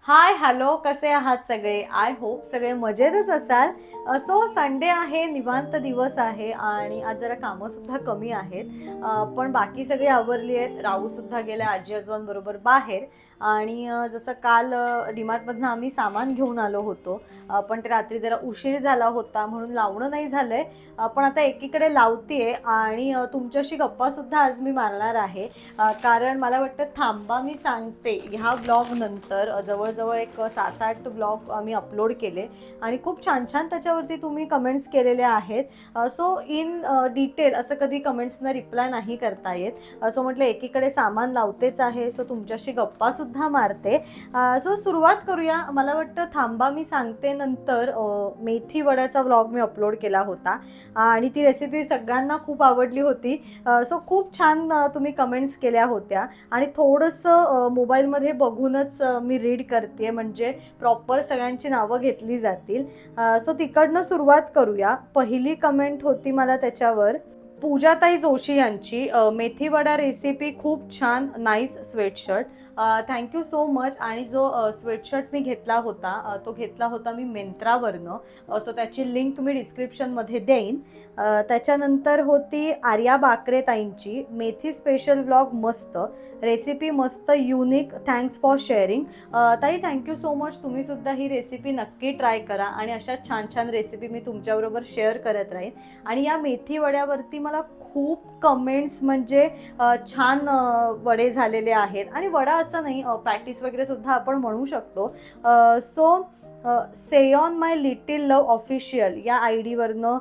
Hi hello, कसे आहात सगळे? आय होप सगळे मजेतच असाल. सो संडे आहे, निवांत दिवस आहे आणि आज जरा कामं सुद्धा कमी आहेत. पण बाकी सगळी आवरली आहेत. राहू सुद्धा गेल्या आजी आजोबांबरोबर बाहेर. आणि जसं काल डीमार्टमधनं आम्ही सामान घेऊन आलो होतो. पण ते रात्री जरा उशीर झाला होता म्हणून लावणं नाही झालंय. पण आता एकीकडे लावतीये आणि तुमच्याशी गप्पा सुद्धा आज मी मारणार आहे. कारण मला वाटतं थांबा मी सांगते ह्या ब्लॉग नंतर जवळजवळ एक 7-8 ब्लॉग आम्ही अपलोड केले आणि खूप छान छान त्याच्यावरती तुम्ही कमेंट्स केलेल्या आहेत. सो इन डिटेल असं कधी कमेंट्सना रिप्लाय नाही करता येत. सो म्हटलं एकीकडे सामान लावतेच आहे, सो तुमच्याशी गप्पासुद्धा मारते. सो सुरुवात करूया. मला वाटतं थांबा मी सांगते नंतर मेथी वड्याचा व्लॉग मी अपलोड केला होता आणि ती रेसिपी सगळ्यांना खूप आवडली होती. सो खूप छान तुम्ही कमेंट्स केल्या होत्या आणि थोडंसं मोबाईलमध्ये बघूनच मी रीड करते, म्हणजे प्रॉपर सगळ्यांची नावं घेतली जातील. सो तिकडनं सुरुवात करूया. पहिली कमेंट होती मला त्याच्यावर पूजाताई जोशी यांची. मेथी वडा रेसिपी खूप छान, nice sweatshirt. Thank you so much. आणि जो स्वेटशर्ट मी घेतला होता तो घेतला होता मी मिंत्रावरनं. सो त्याची लिंक तुम्ही डिस्क्रिप्शनमध्ये देईन. त्याच्यानंतर होती आर्या बाकरे ताईंची. मेथी स्पेशल व्लॉग मस्त, रेसिपी मस्त, युनिक, थँक्स फॉर शेअरिंग. ताई थँक्यू सो मच. तुम्ही सुद्धा ही रेसिपी नक्की ट्राय करा आणि अशा छान छान रेसिपी मी तुमच्याबरोबर शेअर करत राहीन. आणि या मेथी वड्यावरती मला खूप कमेंट्स, म्हणजे छान वडे झालेले आहेत. आणि वडा असं नाही, पॅटीस वगैरे सुद्धा आपण म्हणू शकतो. So say on my little love official या आय डीवरनं,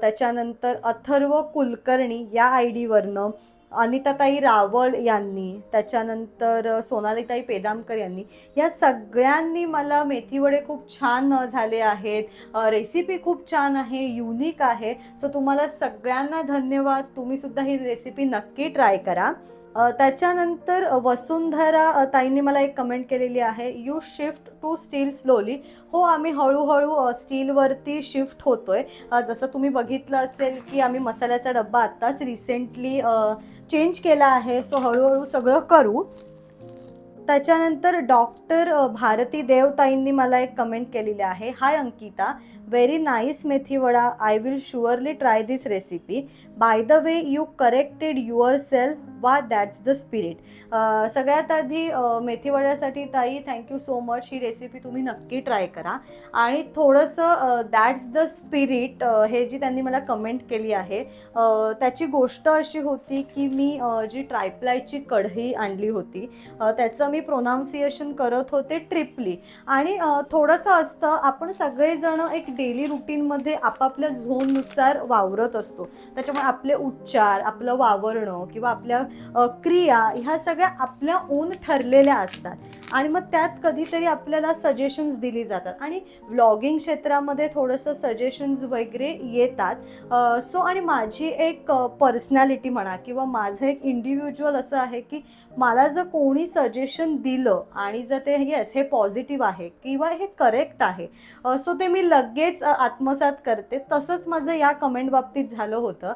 त्याच्यानंतर अथर्व कुलकर्णी या आय डीवरनं, अनिताताई रावळ यांनी, त्याच्यानंतर सोनालीताई पेदामकर यांनी, या सगळ्यांनी मला मेथी वडे खूप छान झाले आहेत, रेसिपी खूप छान आहे, युनिक आहे. सो तुम्हाला सगळ्यांना धन्यवाद. तुम्ही सुद्धा ही रेसिपी नक्की ट्राय करा. त्याच्यानंतर वसुंधरा ताईंनी मला एक कमेंट केलेली आहे, you shift to steel slowly. हो, आम्ही हळूहळू स्टीलवरती शिफ्ट होतोय. जसं तुम्ही बघितलं असेल की आम्ही मसाल्याचा डब्बा आत्ताच रिसेंटली चेंज केला आहे. सो हळूहळू सगळं करू. त्याच्यानंतर डॉक्टर भारती देवताईंनी मला एक कमेंट केलेली आहे, hi Ankita, very nice methi vada, I will surely try this recipe. By the way you corrected yourself, वा दॅट्स द स्पिरिट. सगळ्यात आधी मेथी वड्यासाठी ताई थँक्यू सो मच. ही रेसिपी तुम्ही नक्की ट्राय करा. आणि थोडंसं दॅट्स द स्पिरिट हे जी त्यांनी मला कमेंट केली आहे, त्याची गोष्ट अशी होती की मी जी ट्रायप्लायची कढई आणली होती, त्याचं मी प्रोनाऊन्सिएशन करत होते ट्रिपली. आणि थोडंसं असतं, आपण सगळेजण एक डेली रुटीनमध्ये आपापल्या झोननुसार वावरत असतो. त्याच्यामुळे आपले उच्चार, आपलं वावरणं किंवा आपल्या क्रिया ह्या सगळ्या आपल्या ओन ठरलेल्या असतात. आणि मग त्यात कधीतरी आपल्याला सजेशन्स दिली जातात आणि व्लॉगिंग क्षेत्रामध्ये थोडंसं सजेशन्स वगैरे येतात. सो आणि माझी एक पर्सनॅलिटी म्हणा किंवा माझं एक इंडिव्हिज्युअल असं आहे की मला जर कोणी सजेशन दिलं आणि जर ते येस हे पॉझिटिव्ह आहे किंवा हे करेक्ट आहे, सो ते मी लगेच आत्मसात करते. तसंच माझं या कमेंट बाबतीत झालं होतं.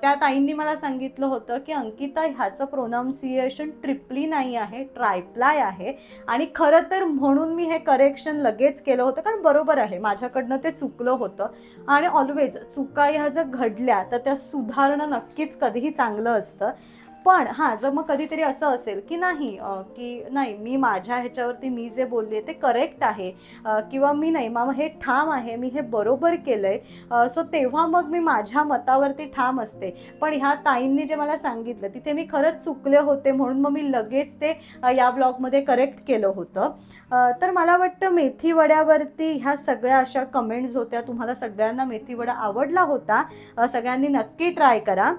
त्या ताईंनी मला सांगितलं होतं की अंकिता, ह्याचं प्रोनाऊन्सिएशन ट्रिपली नाही आहे, ट्रायप्लाय आहे. आणि खरं तर म्हणून मी हे करेक्शन लगेच केलं होतं, कारण बरोबर आहे, माझ्याकडनं ते चुकलं होतं. आणि ऑलवेज चुका ह्या जर घडल्या तर त्या सुधारणं नक्कीच कधीही चांगलं असतं. पण हां, जर मग कधीतरी असं असेल की नाही मी माझ्या ह्याच्यावरती मी जे बोलले ते करेक्ट आहे, किंवा मी नाही मामा हे ठाम आहे, मी हे बरोबर केलं आहे, सो तेव्हा मग मी माझ्या मतावरती ठाम असते. पण ह्या ताईंनी जे मला सांगितलं तिथे मी खरंच चुकले होते, म्हणून मग मी लगेच ते या ब्लॉगमध्ये करेक्ट केलं होतं. तर मला वाटतं मेथी वड्यावरती ह्या सगळ्या अशा कमेंट्स होत्या. तुम्हाला सगळ्यांना मेथी वडा आवडला होता. सगळ्यांनी नक्की ट्राय करा.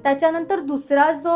त्याच्यानंतर दुसरा जो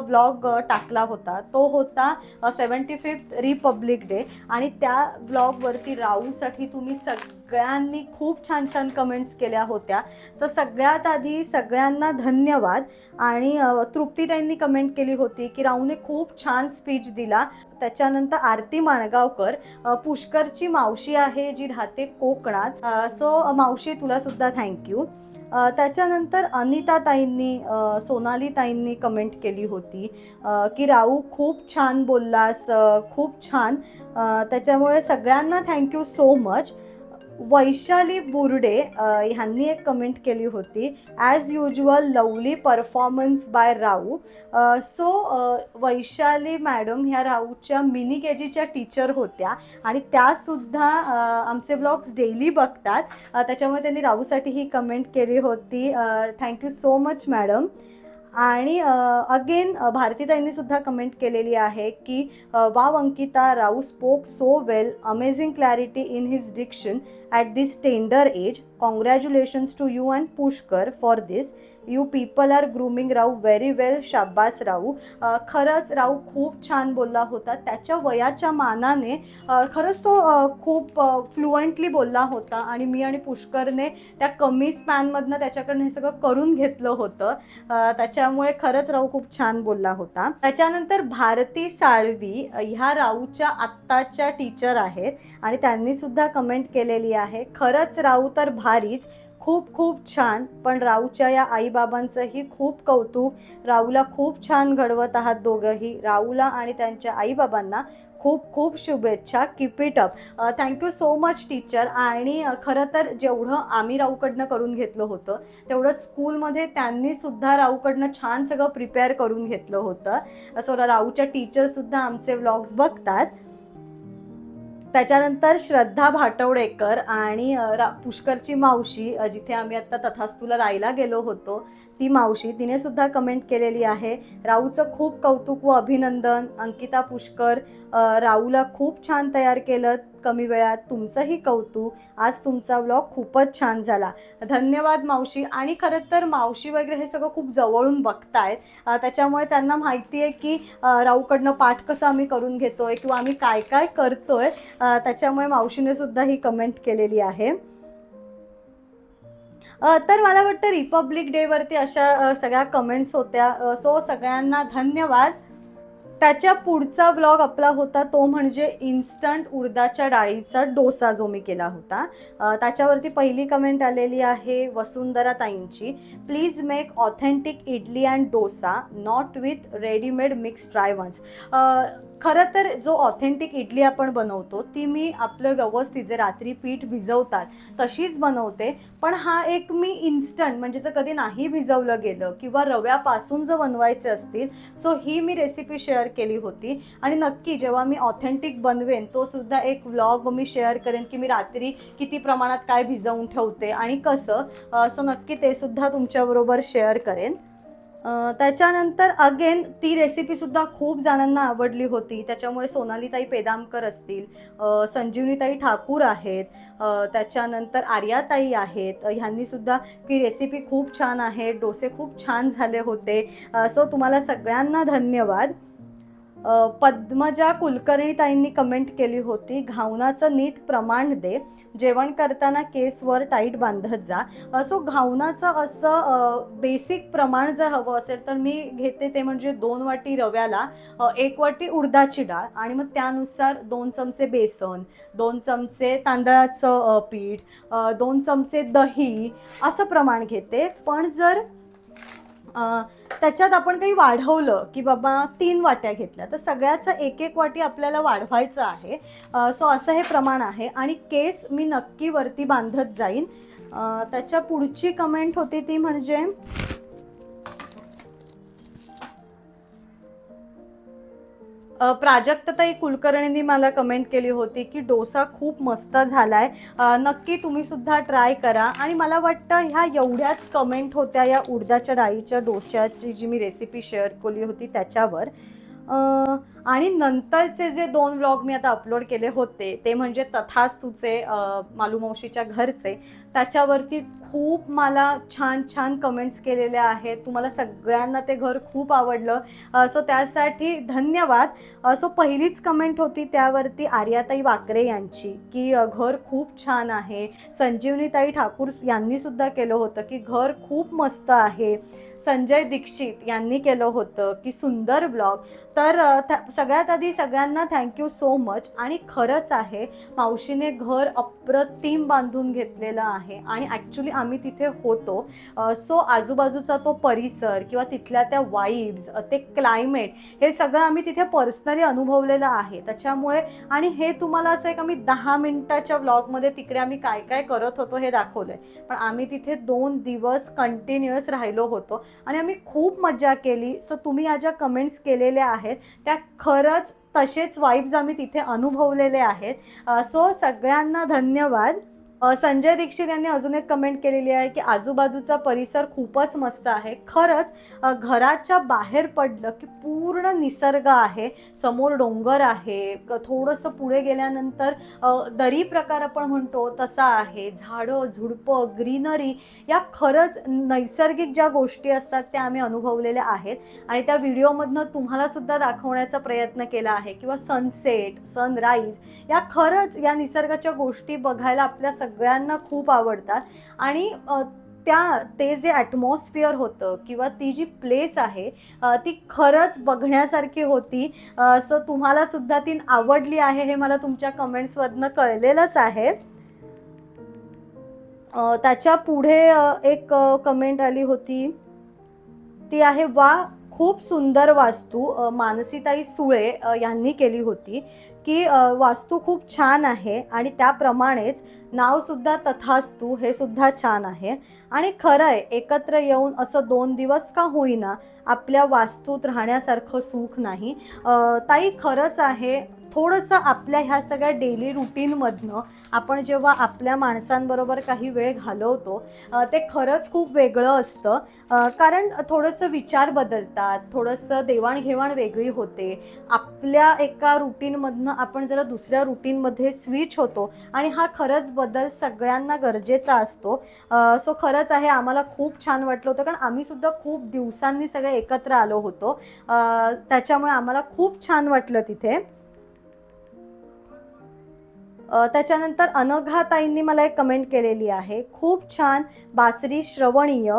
व्लॉग टाकला होता तो होता 75th रिपब्लिक डे. आणि त्या व्लॉगवरती राऊसाठी तुम्ही सगळ्यांनी खूप छान छान कमेंट्स केल्या होत्या. तर सगळ्यात आधी सगळ्यांना धन्यवाद. आणि तृप्तीताईंनी कमेंट केली होती की राऊने खूप छान स्पीच दिला. त्याच्यानंतर आरती माणगावकर, पुष्करची मावशी आहे जी राहते कोकणात, सो मावशी तुला सुद्धा थँक्यू. त्याच्यानंतर अनिताताईंनी सोनालीताईंनी कमेंट केली होती की राऊ खूप छान बोललास, खूप छान. त्याच्यामुळे सगळ्यांना thank you so much. Vaishali Burde ह्यांनी एक कमेंट केली होती, as usual lovely performance by Rau. So Vaishali madam ह्या राऊच्या मिनी के जीच्या टीचर होत्या आणि त्यासुद्धा आमचे ब्लॉग्स डेली बघतात. त्याच्यामुळे त्यांनी राऊसाठी ही कमेंट केली होती. Thank you so much madam. आणि अगेन भारतीताईंनी सुद्धा कमेंट केलेली आहे की wow Ankita, Rau spoke so well, amazing clarity in his diction at this tender age. Congratulations to you and Pushkar for this. You people are grooming Rau very well. शाब्बास राऊ. खरंच राऊ खूप छान बोलला होता. त्याच्या वयाच्या मानाने खरंच तो खूप फ्लुएंटली बोलला होता आणि मी आणि पुष्करने त्या कमी स्पॅनमधनं त्याच्याकडनं हे सगळं करून घेतलं होतं. त्याच्यामुळे खरंच राऊ खूप छान बोलला होता. त्याच्यानंतर भारती साळवी ह्या राऊच्या आत्ताच्या टीचर आहेत आणि त्यांनी सुद्धा कमेंट केलेली आहे, खरंच राऊ तर भारीच, खूप खूप छान. पण राऊच्या या आईबाबांचंही खूप कौतुक. राऊला खूप छान घडवत आहात दोघंही. राऊला आणि त्यांच्या आईबाबांना खूप खूप शुभेच्छा. Keep it up. Thank you so much teacher. आणि खरं तर जेवढं आम्ही राऊकडनं करून घेतलं होतं तेवढंच स्कूलमध्ये त्यांनी सुद्धा राऊकडनं छान सगळं प्रिपेअर करून घेतलं होतं. असं राऊच्या टीचरसुद्धा आमचे व्लॉग्स बघतात. त्याच्यानंतर श्रद्धा भाटवडेकर आणि पुष्करची मावशी, जिथे आम्ही आत्ता तथास्तूला राहायला गेलो होतो ती मावशी, तिने सुद्धा कमेंट केलेली आहे, राऊचं खूप कौतुक व अभिनंदन. अंकिता, पुष्कर, राऊला खूप छान तयार केलं कमी वेळात. तुमचंही कौतुक. आज तुमचा व्लॉग खूपच छान झाला. धन्यवाद मावशी. आणि खरं तर मावशी वगैरे हे सगळं खूप जवळून बघतायत, त्याच्यामुळे त्यांना माहिती आहे की राऊकडनं पाठ कसं आम्ही करून घेतोय किंवा आम्ही काय काय करतोय. त्याच्यामुळे मावशीने सुद्धा ही कमेंट केलेली आहे. तर मला वाटतं रिपब्लिक डेवरती अशा सगळ्या कमेंट्स होत्या. सो सगळ्यांना धन्यवाद. त्याच्या पुढचा व्लॉग आपला होता तो म्हणजे इन्स्टंट उडदाच्या डाळीचा डोसा जो मी केला होता. त्याच्यावरती पहिली कमेंट आलेली आहे वसुंधरा ताईंची, please make authentic idli and dosa, not with readymade mix try once. खरं तर जो ऑथेंटिक इडली आपण बनवतो ती मी आपलं व्यवस्थित जे रात्री पीठ भिजवतात तशीच बनवते. पण हा एक मी इन्स्टंट म्हणजे जर कधी नाही भिजवलं गेलं किंवा रव्यापासून जर बनवायचे असतील सो ही मी रेसिपी शेअर केली होती. आणि नक्की जेव्हा मी ऑथेंटिक बनवेन तो सुद्धा एक व्लॉग मी शेअर करेन की मी रात्री किती प्रमाणात काय भिजवून ठेवते आणि कसं. सो नक्की ते सुद्धा तुमच्याबरोबर शेअर करेन. त्याच्यानंतर अगेन ती रेसिपीसुद्धा खूप जणांना आवडली होती. त्याच्यामुळे सोनालीताई पेदामकर असतील, संजीवनीताई ठाकूर आहेत, त्याच्यानंतर आर्याताई आहेत, ह्यांनीसुद्धा की रेसिपी खूप छान आहे, डोसे खूप छान झाले होते. सो तुम्हाला सगळ्यांना धन्यवाद. पद्मजा कुलकर्णीताईंनी कमेंट केली होती, घावनाचं नीट प्रमाण दे, जेवण करताना केसवर टाईट बांधत जा. सो घावनाचं असं बेसिक प्रमाण जर हवं असेल तर मी घेते ते म्हणजे 2 वाटी रव्याला 1 वाटी उडदाची डाळ आणि मग त्यानुसार 2 चमचे बेसन, 2 चमचे तांदळाचं पीठ, 2 चमचे दही असं प्रमाण घेते. पण जर त्याच्यात आपण काही वाढवलं की बाबा 3 वाट्या घेतल्या तर सगळ्याचं 1-1 वाटी आपल्याला वाढवायचं आहे. सो असं हे प्रमाण आहे. आणि केस मी नक्की वरती बांधत जाईन. त्याच्या पुढची कमेंट होती ती म्हणजे प्राजक्ताताई कुलकर्णींनी मला कमेंट केली होती की डोसा खूप मस्त झालाय, नक्की तुम्ही सुद्धा ट्राय करा. आणि मला वाटतं ह्या एवढ्याच कमेंट होत्या या उडदाच्या डाळीच्या डोश्याची जी मी रेसिपी शेअर केली होती त्याच्यावर. आणि नंतरचे जे 2 व्लॉग मी आता अपलोड केले होते ते म्हणजे तथास्तूचे मालूमावशीच्या घरचे, त्याच्यावरती खूप मला छान छान कमेंट्स केलेल्या आहेत. तुम्हाला सगळ्यांना ते घर खूप आवडलं. सो त्यासाठी धन्यवाद. सो पहिलीच कमेंट होती त्यावरती आर्याताई वाकरे यांची की घर खूप छान आहे. संजीवनीताई ठाकूर यांनीसुद्धा केलं होतं की घर खूप मस्त आहे. संजय दीक्षित यांनी केलं होतं की सुंदर ब्लॉग. तर सगळ्यात आधी सगळ्यांना थँक्यू सो मच. आणि खरंच आहे, मावशीने घर अप्रतिम बांधून घेतलेलं आहे आणि ॲक्च्युली आम्ही तिथे होतो. सो आजूबाजूचा तो परिसर किंवा तिथल्या त्या वाईब्स, ते क्लायमेट, हे सगळं आम्ही तिथे पर्सनली अनुभवलेलं आहे. त्याच्यामुळे आणि हे तुम्हाला असं एक आम्ही 10 मिनिटाच्या व्लॉगमध्ये तिकडे आम्ही काय काय करत होतो हे दाखवलं आहे. पण आम्ही तिथे 2 दिवस कंटिन्युअस राहिलो होतो आणि आम्ही खूप मज्जा केली. सो तुम्ही या ज्या कमेंट्स केलेल्या आहेत त्या खरंच तसेच वाईब्स आम्ही तिथे अनुभवलेले आहेत. सो सगळ्यांना धन्यवाद. संजय दीक्षित यांनी अजून एक कमेंट केलेली आहे की आजूबाजूचा परिसर खूपच मस्त आहे. खरंच घराच्या बाहेर पडलं की पूर्ण निसर्ग आहे. समोर डोंगर आहे, थोडंसं पुढे गेल्यानंतर दरी प्रकार आपण म्हणतो तसा आहे. झाडं झुडपं, ग्रीनरी, या खरंच नैसर्गिक ज्या गोष्टी असतात त्या आम्ही अनुभवलेल्या आहेत आणि त्या व्हिडिओमधनं तुम्हाला सुद्धा दाखवण्याचा प्रयत्न केला आहे. किंवा सनसेट, सनराईज, या खरंच या निसर्गाच्या गोष्टी बघायला आपल्या सगळ्यांना खूप आवडतात. आणि ते जे ॲटमॉस्फिअर होतं किंवा ती जी प्लेस आहे ती खरंच बघण्यासारखी होती. सो तुम्हाला सुद्धा ती आवडली आहे हे मला तुमच्या कमेंट्समधनं कळलेलंच आहे. त्याच्या पुढे एक कमेंट आली होती, ती आहे वा खूप सुंदर वास्तू. मानसीताई सुळे यांनी केली होती की वास्तू खूप छान आहे आणि त्याप्रमाणेच नावसुद्धा तथास्तू हे सुद्धा छान आहे. आणि खरं आहे, एकत्र येऊन असं 2 दिवस का होईना आपल्या वास्तूत राहण्यासारखं सुख नाही. ताई खरंच आहे, थोडंसं आपल्या ह्या सगळ्या डेली रुटीनमधनं आपण जेव्हा आपल्या माणसांबरोबर काही वेळ घालवतो ते खरंच खूप वेगळं असतं. कारण थोडंसं विचार बदलतात, थोडंसं देवाणघेवाण वेगळी होते. आपल्या एका रुटीनमधनं आपण जरा दुसऱ्या रुटीनमध्ये स्विच होतो आणि हा खरंच बदल सगळ्यांना गरजेचा असतो. सो खरंच आहे, आम्हाला खूप छान वाटलं होतं कारण आम्हीसुद्धा खूप दिवसांनी सगळे एकत्र आलो होतो. त्याच्यामुळे आम्हाला खूप छान वाटलं तिथे. त्याच्यानंतर अनघाताईंनी मला एक कमेंट केलेली आहे, खूप छान बासरी श्रवणीय,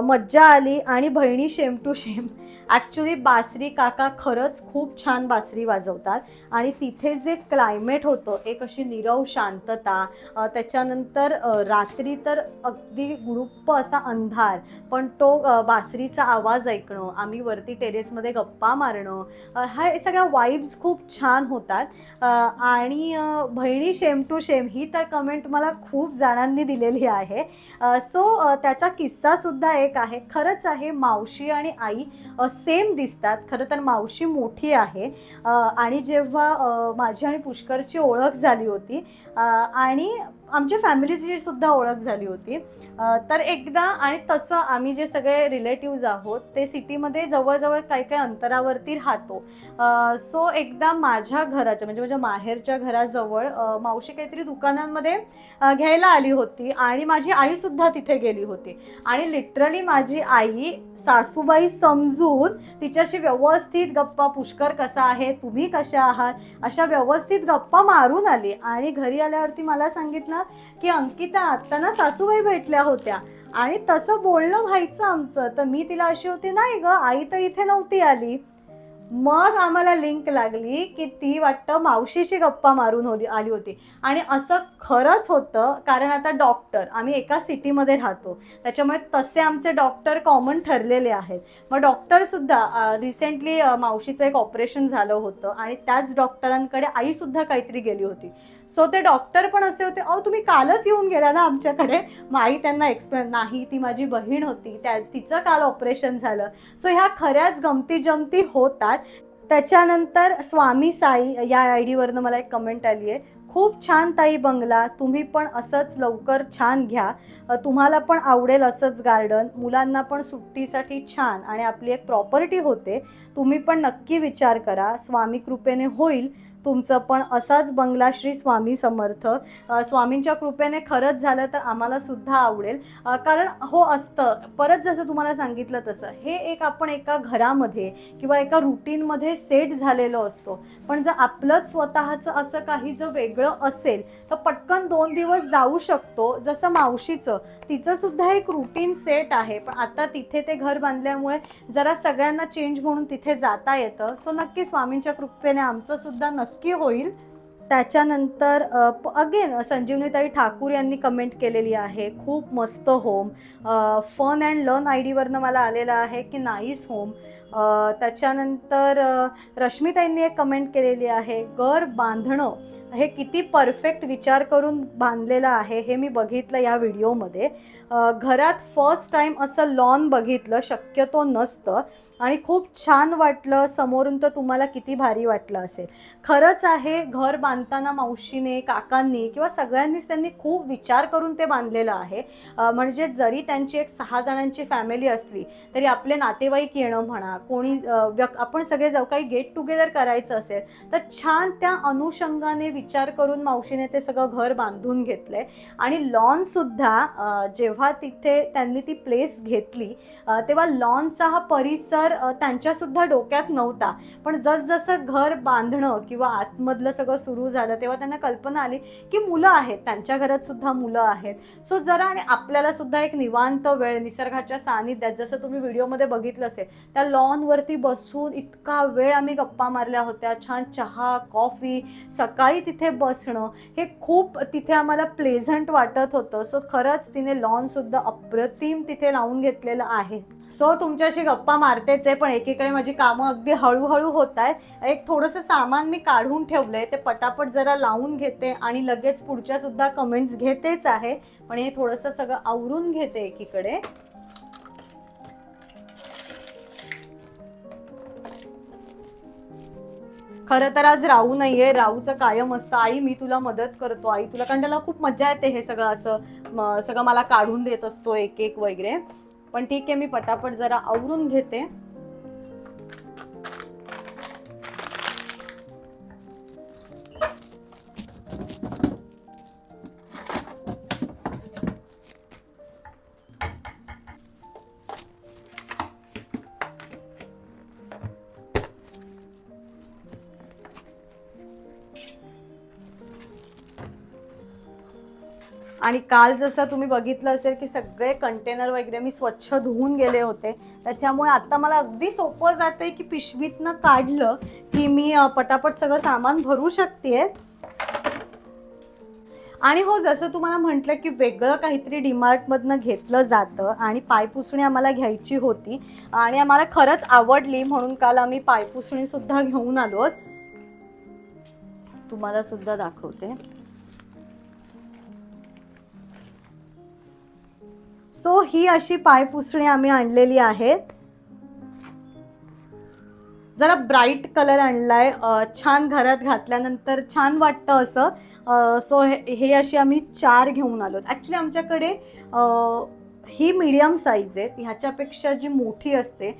मज्जा आली आणि बहिणी शेम टू शेम. ॲक्च्युली बासरी काका खरंच खूप छान बासरी वाजवतात आणि तिथे जे क्लायमेट होतं, एक अशी नीरव शांतता, त्याच्यानंतर रात्री तर अगदी गुडुप्प असा अंधार, पण तो बासरीचा आवाज ऐकणं, आम्ही वरती टेरेसमध्ये गप्पा मारणं, ह्या सगळ्या वाईब्स खूप छान होतात. आणि बहिणी शेम टू शेम ही तर कमेंट मला खूप जणांनी दिलेली आहे. सो त्याचा किस्सासुद्धा एक आहे. खरंच आहे, मावशी आणि आई सेम दिसतात. खरं तर मावशी मोठी आहे आणि जेव्हा माझी आणि पुष्करची ओळख झाली होती आणि आमच्या फॅमिलीची सुद्धा ओळख झाली होती, तर एकदा, आणि तसं आम्ही जे सगळे रिलेटिव्ज आहोत ते सिटीमध्ये जवळजवळ काही काही अंतरावरती राहतो. सो एकदा माझ्या घराच्या म्हणजे माझ्या माहेरच्या घराजवळ मावशी काहीतरी दुकानांमध्ये घ्यायला आली होती आणि माझी आईसुद्धा तिथे गेली होती आणि लिटरली माझी आई सासूबाई समजून तिच्याशी व्यवस्थित गप्पा, पुष्कर कसा आहे, तुम्ही कशा आहात, अशा व्यवस्थित गप्पा मारून आली. आणि घरी आल्यावरती मला सांगितलं की अंकिता, आत्ता ना सासूबाई भेटल्या होत्या आणि तसं बोलणं व्हायचं आमचं. तर मी तिला अशी होती, नाही ग आई तर इथे नव्हती आली. मग आम्हाला लिंक लागली की ती वाटतं मावशीशी गप्पा मारून आली होती. आणि असं खरंच होतं, कारण आता डॉक्टर, आम्ही एका सिटीमध्ये राहतो त्याच्यामुळे तसे आमचे डॉक्टर कॉमन ठरलेले आहेत. मग डॉक्टरसुद्धा रिसेंटली मावशीचं एक ऑपरेशन झालं होतं आणि त्याच डॉक्टरांकडे आईसुद्धा काहीतरी गेली होती. सो ते डॉक्टर पण असे होते, अहो तुम्ही कालच येऊन गेला ना आमच्याकडे. मग आई त्यांना एक्सप्लेन, नाही ती माझी बहीण होती, तिचं काल ऑपरेशन झालं. सो ह्या खऱ्याच गमती जमती होतात. त्याच्यानंतर स्वामी साई या आयडीवरनं मला एक कमेंट आली आहे, खूप छान ताई बंगला, तुम्ही पण असंच लवकर छान घ्या, तुम्हाला पण आवडेल असंच गार्डन, मुलांना पण सुट्टीसाठी छान आणि आपली एक प्रॉपर्टी होते, तुम्ही पण नक्की विचार करा, स्वामी कृपेने होईल. तुमचं पण असाच बंगला श्री स्वामी समर्थ. स्वामींच्या कृपेने खरंच झालं तर आम्हाला सुद्धा आवडेल. कारण हो असतं, परत जसं तुम्हाला सांगितलं तसं हे एक आपण एका घरामध्ये किंवा एका रुटीनमध्ये सेट झालेलो असतो. पण जर आपलंच स्वतःचं असं काही जर वेगळं असेल तर पटकन 2 दिवस जाऊ शकतो. जसं मावशीचं, तिचं सुद्धा एक रुटीन सेट आहे, पण आता तिथे ते घर बांधल्यामुळे जरा सगळ्यांना चेंज म्हणून तिथे जाता येतं. सो नक्की स्वामींच्या कृपेने आमचं सुद्धा नक्की होईल. त्याच्यानंतर अगेन संजीवनीताई ठाकूर यांनी कमेंट केलेली आहे, खूप मस्त होम. फन अँड लर्न आय डीवरनं मला आलेलं आहे की नाईस होम. त्याच्यानंतर रश्मीताईंनी एक कमेंट केलेली आहे, घर बांधणं हे किती परफेक्ट विचार करून बांधलेलं आहे हे मी बघितलं या व्हिडिओमध्ये. घरात फर्स्ट टाईम असं लॉन बघितलं, शक्यतो नसतं आणि खूप छान वाटलं. समोरून तर तुम्हाला किती भारी वाटलं असेल. खरंच आहे, घर बांधताना मावशीने, काकांनी किंवा सगळ्यांनीच त्यांनी खूप विचार करून ते बांधलेलं आहे. म्हणजे जरी त्यांची एक 6 जणांची फॅमिली असली तरी आपले नातेवाईक येणं म्हणा, कोणी आपण सगळे जर काही गेट टुगेदर करायचं असेल तर छान त्या अनुषंगाने विचार करून मावशीने ते सगळं घर बांधून घेतलंय. आणि लॉनसुद्धा जेव्हा तिथे त्यांनी ती प्लेस घेतली तेव्हा लॉनचा हा परिसर त्यांच्यासुद्धा डोक्यात नव्हता. पण जसजसं घर बांधणं किंवा आतमधलं सगळं सुरू झालं तेव्हा त्यांना कल्पना आली की मुलं आहेत, त्यांच्या घरात सुद्धा मुलं आहेत. सो जरा आणि आपल्याला सुद्धा एक निवांत वेळ निसर्गाच्या सानिध्यात, जसं तुम्ही व्हिडिओमध्ये बघितलं असेल, त्या लॉनवरती बसून इतका वेळ आम्ही गप्पा मारल्या होत्या. छान चहा, कॉफी, सकाळी तिथे बसणं हे खूप तिथे आम्हाला प्लेझंट वाटत होतं. सो खरंच तिने लॉनसुद्धा अप्रतिम तिथे लावून घेतलेलं आहे. सो तुमच्याशी गप्पा मारतेच आहे, पण एकीकडे माझी कामं अगदी हळूहळू होत आहेत. एक थोडंसं सामान मी काढून ठेवलंय, ते पटापट जरा लावून घेते आणि लगेच पुढच्या सुद्धा कमेंट्स घेतेच आहे. पण हे थोडंसं सगळं आवरून घेते एकीकडे. खरं तर आज राहू नाहीये, राहूचं कायम असतं, आई मी तुला मदत करतो, आई तुला, कारण त्याला खूप मजा येते हे सगळं असं सगळं मला काढून देत असतो एक एक वगैरे. पण ठीक आहे, मी पटापट जरा आवरून घेते. आणि काल जसं तुम्ही बघितलं असेल की सगळे कंटेनर वगैरे मी स्वच्छ धुवून गेले होते, त्याच्यामुळे आता मला अगदी सोपं जातंय की पिशवीतनं काढलं की मी पटापट सगळं सामान भरू शकते. आणि हो, जसं तुम्हाला म्हटलं की वेगळं काहीतरी डीमार्टमधनं घेतलं जातं आणि पायपुसणी आम्हाला घ्यायची होती आणि आम्हाला खरंच आवडली म्हणून काल आम्ही पायपुसणी सुद्धा घेऊन आलो. तुम्हाला सुद्धा दाखवते. सो ही अशी पायपुसणी आम्ही आणलेली आहे. जरा ब्राईट कलर आणलाय, छान घरात घातल्यानंतर छान वाटतं असं. सो हे अशी आम्ही 4 घेऊन आलो. ॲक्च्युली आमच्याकडे ही मीडियम साईज आहे, ह्याच्यापेक्षा जी मोठी असते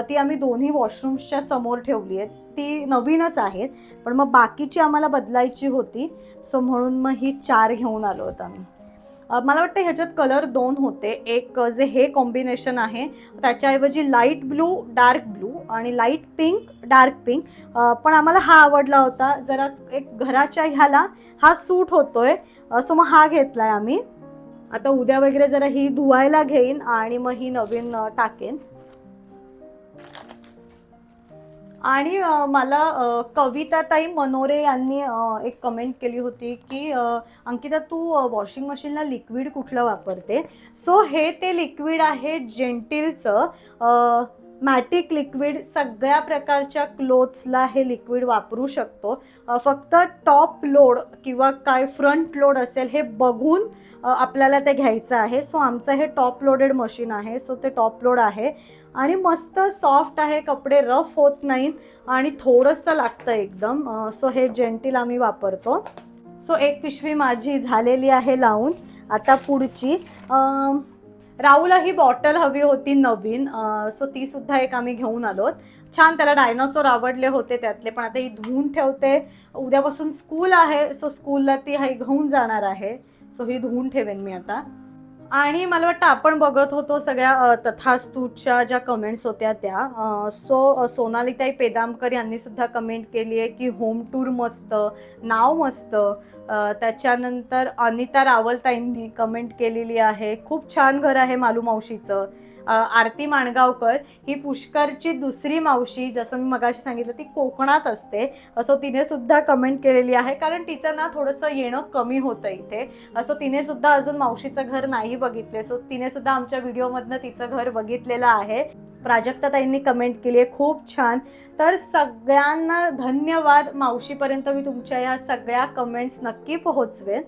ती आम्ही दोन्ही वॉशरूम्सच्या समोर ठेवली आहे. ती नवीनच आहेत, पण मग बाकीची आम्हाला बदलायची होती. सो म्हणून मग ही 4 घेऊन आलो होतो आम्ही. मला वाटतं ह्याच्यात कलर 2 होते. एक जे हे कॉम्बिनेशन आहे त्याच्याऐवजी लाईट ब्लू, डार्क ब्लू आणि लाईट पिंक, डार्क पिंक. पण आम्हाला हा आवडला होता, जरा एक घराच्या ह्याला हा सूट होतोय. सो मग हा घेतलाय आम्ही. आता उद्या वगैरे जरा ही धुवायला घेईन आणि मग ही नवीन टाकेन. आणि मला कविताताई मनोरे यांनी एक कमेंट केली होती की अंकिता तू वॉशिंग मशीनला लिक्विड कुठलं वापरते. सो हे ते लिक्विड आहे जेंटिलचं मॅटिक लिक्विड. सगळ्या प्रकारच्या क्लोथ्सला हे लिक्विड वापरू शकतो. फक्त टॉप लोड किंवा काय फ्रंट लोड असेल हे बघून आपल्याला ते घ्यायचं आहे. सो आमचं हे टॉप लोडेड मशीन आहे, सो ते टॉप लोड आहे आणि मस्त सॉफ्ट आहे, कपडे रफ होत नाहीत आणि थोडंसं लागतं एकदम. सो हे जेंटिल आम्ही वापरतो. सो एक पिशवी माझी झालेली आहे लावून. आता पुढची राहूला ही बॉटल हवी होती नवीन, सो ती सुद्धा एक आम्ही घेऊन आलोत. छान त्याला डायनोसॉर आवडले होते त्यातले, पण आता ही धुवून ठेवते. उद्यापासून स्कूल आहे, सो स्कूलला ती ही घेऊन जाणार आहे, सो ही धुवून ठेवेन मी आता. आणि मला वाटतं आपण बघत होतो सगळ्या तथास्तूच्या ज्या कमेंट्स होत्या त्या. सो सोनालीताई पेदामकर यांनी सुद्धा कमेंट केली आहे की होम टूर मस्त, नाव मस्त. त्याच्यानंतर अनिता रावलताईंनी कमेंट केलेली आहे, खूप छान घर आहे मालू मावशीचं. आरती माणगावकर ही पुष्करची दुसरी मावशी, जसं मी मगाशी सांगितलं ती कोकणात असते, असं तिने सुद्धा कमेंट केलेली आहे. कारण तिचं ना थोडंसं येणं कमी होतं इथे, असं तिने सुद्धा अजून मावशीचं घर नाही बघितले. सो तिने सुद्धा आमच्या व्हिडिओमधनं तिचं घर बघितलेलं आहे. प्राजक्ताताईंनी कमेंट केली आहे, खूप छान. तर सगळ्यांना धन्यवाद. मावशीपर्यंत मी तुमच्या या सगळ्या कमेंट्स नक्की पोहोचवेन.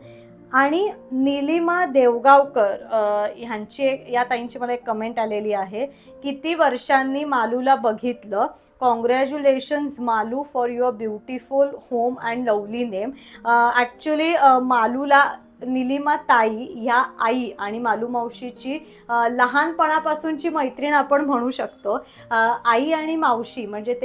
आणि नीलिमा देवगावकर ह्यांची या ताईंची मला एक कमेंट आलेली आहे, किती वर्षांनी मालूला बघितलं, congratulations Malu for your beautiful home and lovely name. Actually मालूला नीलिमा ताई ह्या आई आणि मालू मावशीची लहानपणापासूनची मैत्रीण आपण म्हणू शकतो. आई आणि मावशी म्हणजे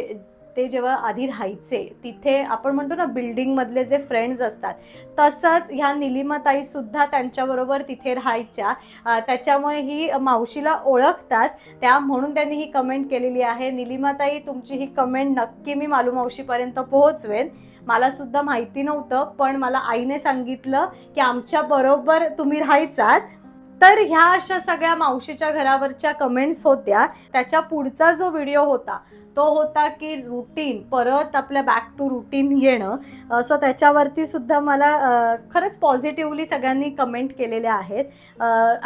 ते जेव्हा आधी राहायचे तिथे आपण म्हणतो ना बिल्डिंगमधले जे फ्रेंड्स असतात, तसंच ह्या निलिमाताई सुद्धा त्यांच्याबरोबर तिथे राहायच्या. त्याच्यामुळे ही मावशीला ओळखतात, त्या म्हणून त्यांनी ही कमेंट केलेली आहे. निलिमाताई, तुमची ही कमेंट नक्की मी मालू मावशीपर्यंत पोहोचवेन. मला सुद्धा माहिती नव्हतं, पण मला आईने सांगितलं की आमच्या बरोबर तुम्ही राहायचात. तर ह्या अशा सगळ्या मावशीच्या घरावरच्या कमेंट्स होत्या. त्याच्या पुढचा जो व्हिडिओ होता तो होता की रुटीन, परत आपल्या बॅक टू रुटीन येणं. सो त्याच्यावरती सुद्धा मला खरंच पॉझिटिव्हली सगळ्यांनी कमेंट केलेल्या आहेत.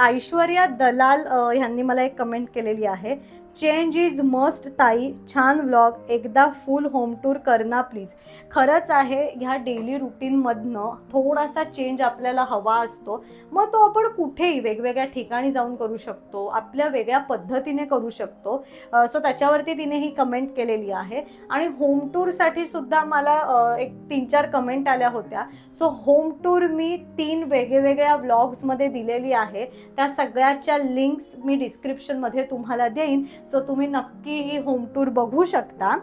ऐश्वर्या दलाल ह्यांनी मला एक कमेंट केलेली आहे, चेंज इज मस्ट ताई, छान व्लॉग, एकदा फुल होम टूर करना प्लीज. खरंच आहे, ह्या डेली रुटीनमधनं थोडासा चेंज आपल्याला हवा असतो. मग तो आपण कुठेही वेगवेगळ्या ठिकाणी जाऊन करू शकतो, आपल्या वेगळ्या पद्धतीने करू शकतो. सो त्याच्यावरती तिने ही कमेंट केलेली आहे. आणि होम टूरसाठी सुद्धा मला एक 3-4 कमेंट आल्या होत्या. सो होम टूर मी 3 वेगवेगळ्या व्लॉग्समध्ये दिलेली आहे. त्या सगळ्याच्या लिंक्स मी डिस्क्रिप्शनमध्ये तुम्हाला देईन. सो तुम्ही नक्की ही होम टूर बघू शकता.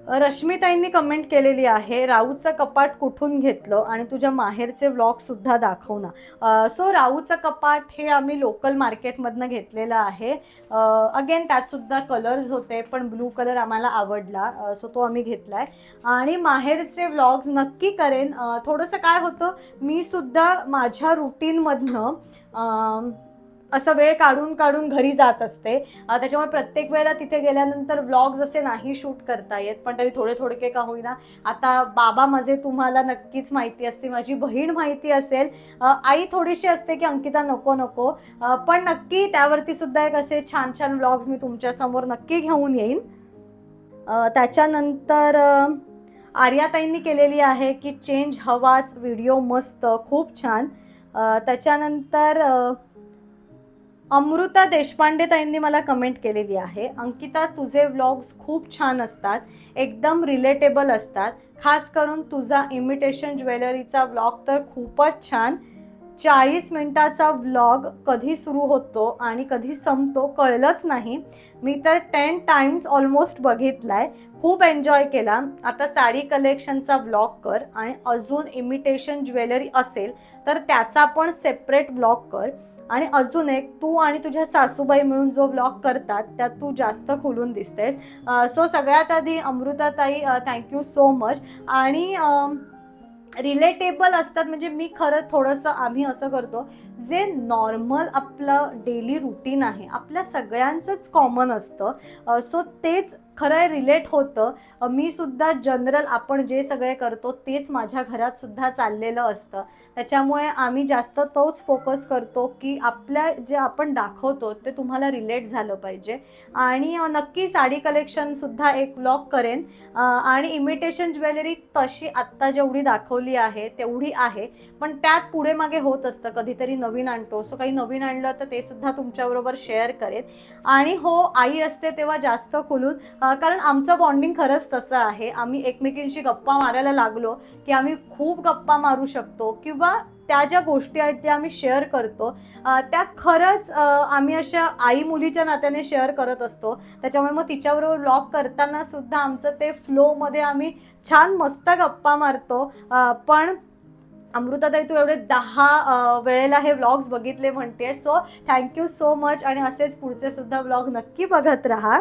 रश्मिताईंनी कमेंट केलेली आहे, राऊचं कपाट कुठून घेतलं आणि तुझ्या माहेरचे व्लॉग सुद्धा दाखव ना. सो राऊचं कपाट हे आम्ही लोकल मार्केटमधनं घेतलेलं आहे. अगेन त्यात सुद्धा कलर्स होते, पण ब्लू कलर आम्हाला आवडला, सो तो आम्ही घेतला आहे. आणि माहेरचे व्लॉग्स नक्की करेन. थोडंसं काय होतं, मी सुद्धा माझ्या रुटीनमधनं असं वेळ काढून काढून घरी जात असते. त्याच्यामुळे प्रत्येक वेळेला तिथे गेल्यानंतर व्लॉग्स असे नाही शूट करता येत, पण तरी थोडे थोडके का होईना. आता बाबा माझे तुम्हाला नक्कीच माहिती असते, माझी बहीण माहिती असेल, आई थोडीशी असते की अंकिता नको नको, पण नक्की त्यावरती सुद्धा एक असे छान छान व्लॉग्स मी तुमच्यासमोर नक्की घेऊन येईन. त्याच्यानंतर आर्याताईंनी केलेली आहे की चेंज हवाच, व्हिडिओ मस्त, खूप छान. त्याच्यानंतर अमृता देशपांडे ताईंनी मला कमेंट केलेली आहे, अंकिता तुझे व्लॉग्स खूप छान असतात, एकदम रिलेटेबल असतात, खास करून तुझा इमिटेशन ज्वेलरीचा व्लॉग तर खूपच छान. 40 मिनिटाचा व्लॉग कधी सुरू होतो आणि कधी संपतो कळलंच नाही. मी तर 10 टाइम्स ऑलमोस्ट बघितलाय, खूप एन्जॉय केला. आता साडी कलेक्शनचा व्लॉग कर आणि अजून इमिटेशन ज्वेलरी असेल तर त्याचा पण सेपरेट व्लॉग कर. आणि अजून एक, तू आणि तुझ्या सासूबाई मिळून जो व्लॉग करतात त्यात तू जास्त खुलून दिसतेस. सो सगळ्यात आधी अमृताताई थँक्यू सो मच. आणि रिलेटेबल असतात म्हणजे मी खरं थोडंसं आम्ही असं करतो, जे नॉर्मल आपलं डेली रुटीन आहे आपल्या सगळ्यांचंच कॉमन असतं, सो तेच खरं रिलेट होतं. मी सुद्धा जनरल आपण जे सगळे करतो तेच माझ्या घरात सुद्धा चाललेलं असतं. त्याच्यामुळे आम्ही जास्त तोच फोकस करतो की आपल्या जे आपण दाखवतो ते तुम्हाला रिलेट झालं पाहिजे. आणि नक्की साडी कलेक्शनसुद्धा एक व्लॉग करेन. आणि इमिटेशन ज्वेलरी तशी आत्ता जेवढी दाखवली आहे तेवढी आहे, पण त्यात पुढे मागे होत असतं, कधीतरी नवीन आणतो. सो काही नवीन आणलं तर ते सुद्धा तुमच्याबरोबर शेअर करेन. आणि हो, आई असते तेव्हा जास्त खुलून, कारण आमचं बॉन्डिंग खरंच तसं आहे. आम्ही एकमेकींशी गप्पा मारायला लागलो की आम्ही खूप गप्पा मारू शकतो, किंवा त्या ज्या गोष्टी आहेत त्या आम्ही शेअर करतो त्या खरंच आम्ही अशा आई मुलीच्या नात्याने शेअर करत असतो. त्याच्यामुळे मग तिच्याबरोबर व्लॉग करताना सुद्धा आमचं ते फ्लोमध्ये आम्ही छान मस्त गप्पा मारतो. पण अमृताताई, तू एवढे 10 वेळेला हे व्लॉग्स बघितले म्हणते, सो थँक्यू सो मच. आणि असेच पुढचे सुद्धा व्लॉग नक्की बघत राहा.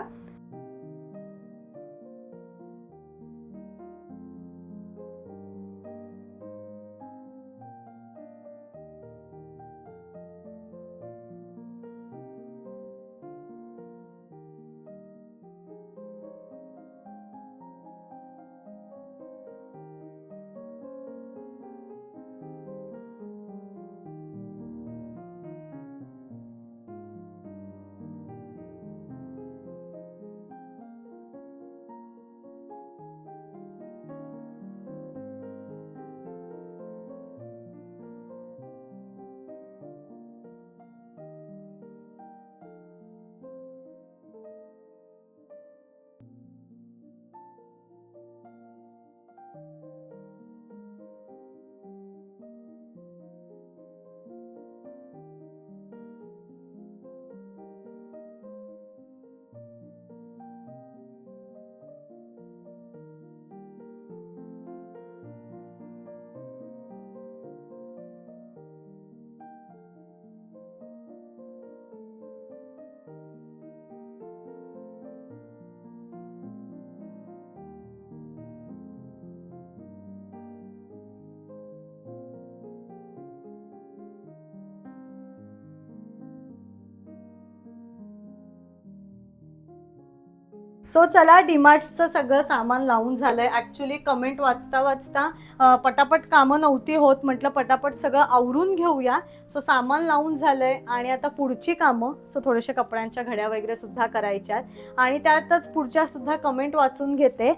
सो चला, डीमार्टचं सगळं सामान लावून झालंय. ॲक्च्युली कमेंट वाचता वाचता पटापट कामं नव्हती होत, म्हटलं पटापट सगळं आवरून घेऊया. सो सामान लावून झालंय आणि आता पुढची कामं, सो थोडेसे कपड्यांच्या घड्या वगैरे सुद्धा करायच्या आहेत आणि त्यातच पुढच्या सुद्धा कमेंट वाचून घेते.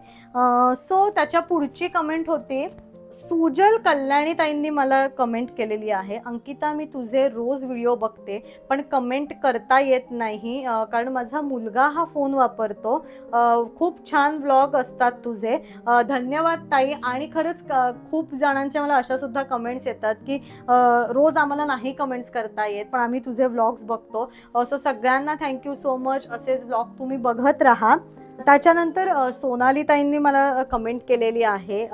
सो त्याच्या पुढची कमेंट होती, सुजल कल्याणीताईंनी मला कमेंट केलेली आहे. अंकिता, मी तुझे रोज व्हिडिओ बघते पण कमेंट करता येत नाही कारण माझा मुलगा हा फोन वापरतो. खूप छान व्लॉग असतात तुझे. धन्यवाद ताई. आणि खरंच खूप जणांच्या मला अशा सुद्धा कमेंट्स येतात की रोज आम्हाला नाही कमेंट्स करता येत पण आम्ही तुझे व्लॉग्स बघतो. सो सगळ्यांना थँक्यू सो मच. असेच व्लॉग तुम्ही बघत राहा. त्याच्यानंतर सोनालीताईंनी मला कमेंट केलेली आहे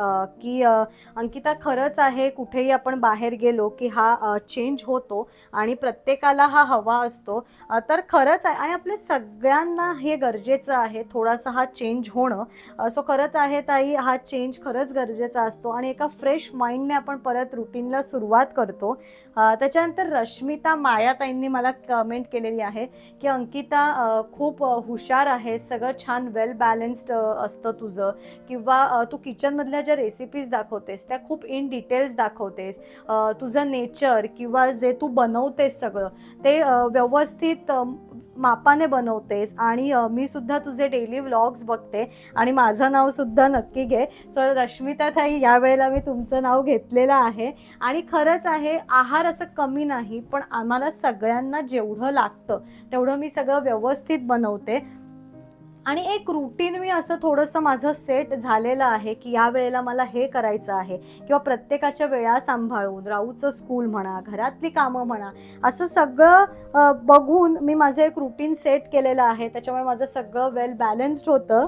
की अंकिता, खरंच आहे, कुठेही आपण बाहेर गेलो की हा चेंज होतो आणि प्रत्येकाला हा हवा असतो. तर खरंच आहे आणि आपल्या सगळ्यांना हे गरजेचं आहे, थोडासा हा चेंज होणं. सो खरंच आहे ताई, हा चेंज खरंच गरजेचा असतो आणि एका फ्रेश माइंडने आपण परत रुटीनला सुरुवात करतो. त्याच्यानंतर रश्मिता मायाताईंनी मला कमेंट केलेली आहे की अंकिता, खूप हुशार आहे, सगळं छान वेल बॅलन्स्ड असतं तुझं. किंवा तू किचनमधल्या ज्या रेसिपीज दाखवतेस त्या खूप इन डिटेल्स दाखवतेस. तुझं नेचर किंवा जे तू बनवतेस सगळं ते व्यवस्थित मापाने बनवतेस. आणि मी सुद्धा तुझे डेली व्लॉग्स बघते आणि माझं नाव सुद्धा नक्की घे. सो रश्मिता ताई, यावेळेला मी तुमचं नाव घेतलेलं आहे. आणि खरंच आहे, आहार असं कमी नाही पण आम्हाला सगळ्यांना जेवढं लागतं तेवढं मी सगळं व्यवस्थित बनवते. आणि एक रुटीन मी असं थोडंसं माझं सेट झालेलं आहे की या वेळेला मला हे करायचं आहे किंवा प्रत्येकाच्या वेळा सांभाळून, राऊचं स्कूल म्हणा, घरातली कामं म्हणा, असं सगळं बघून मी माझं एक रुटीन सेट केलेलं आहे. त्याच्यामुळे माझं सगळं वेल बॅलन्स्ड होतं.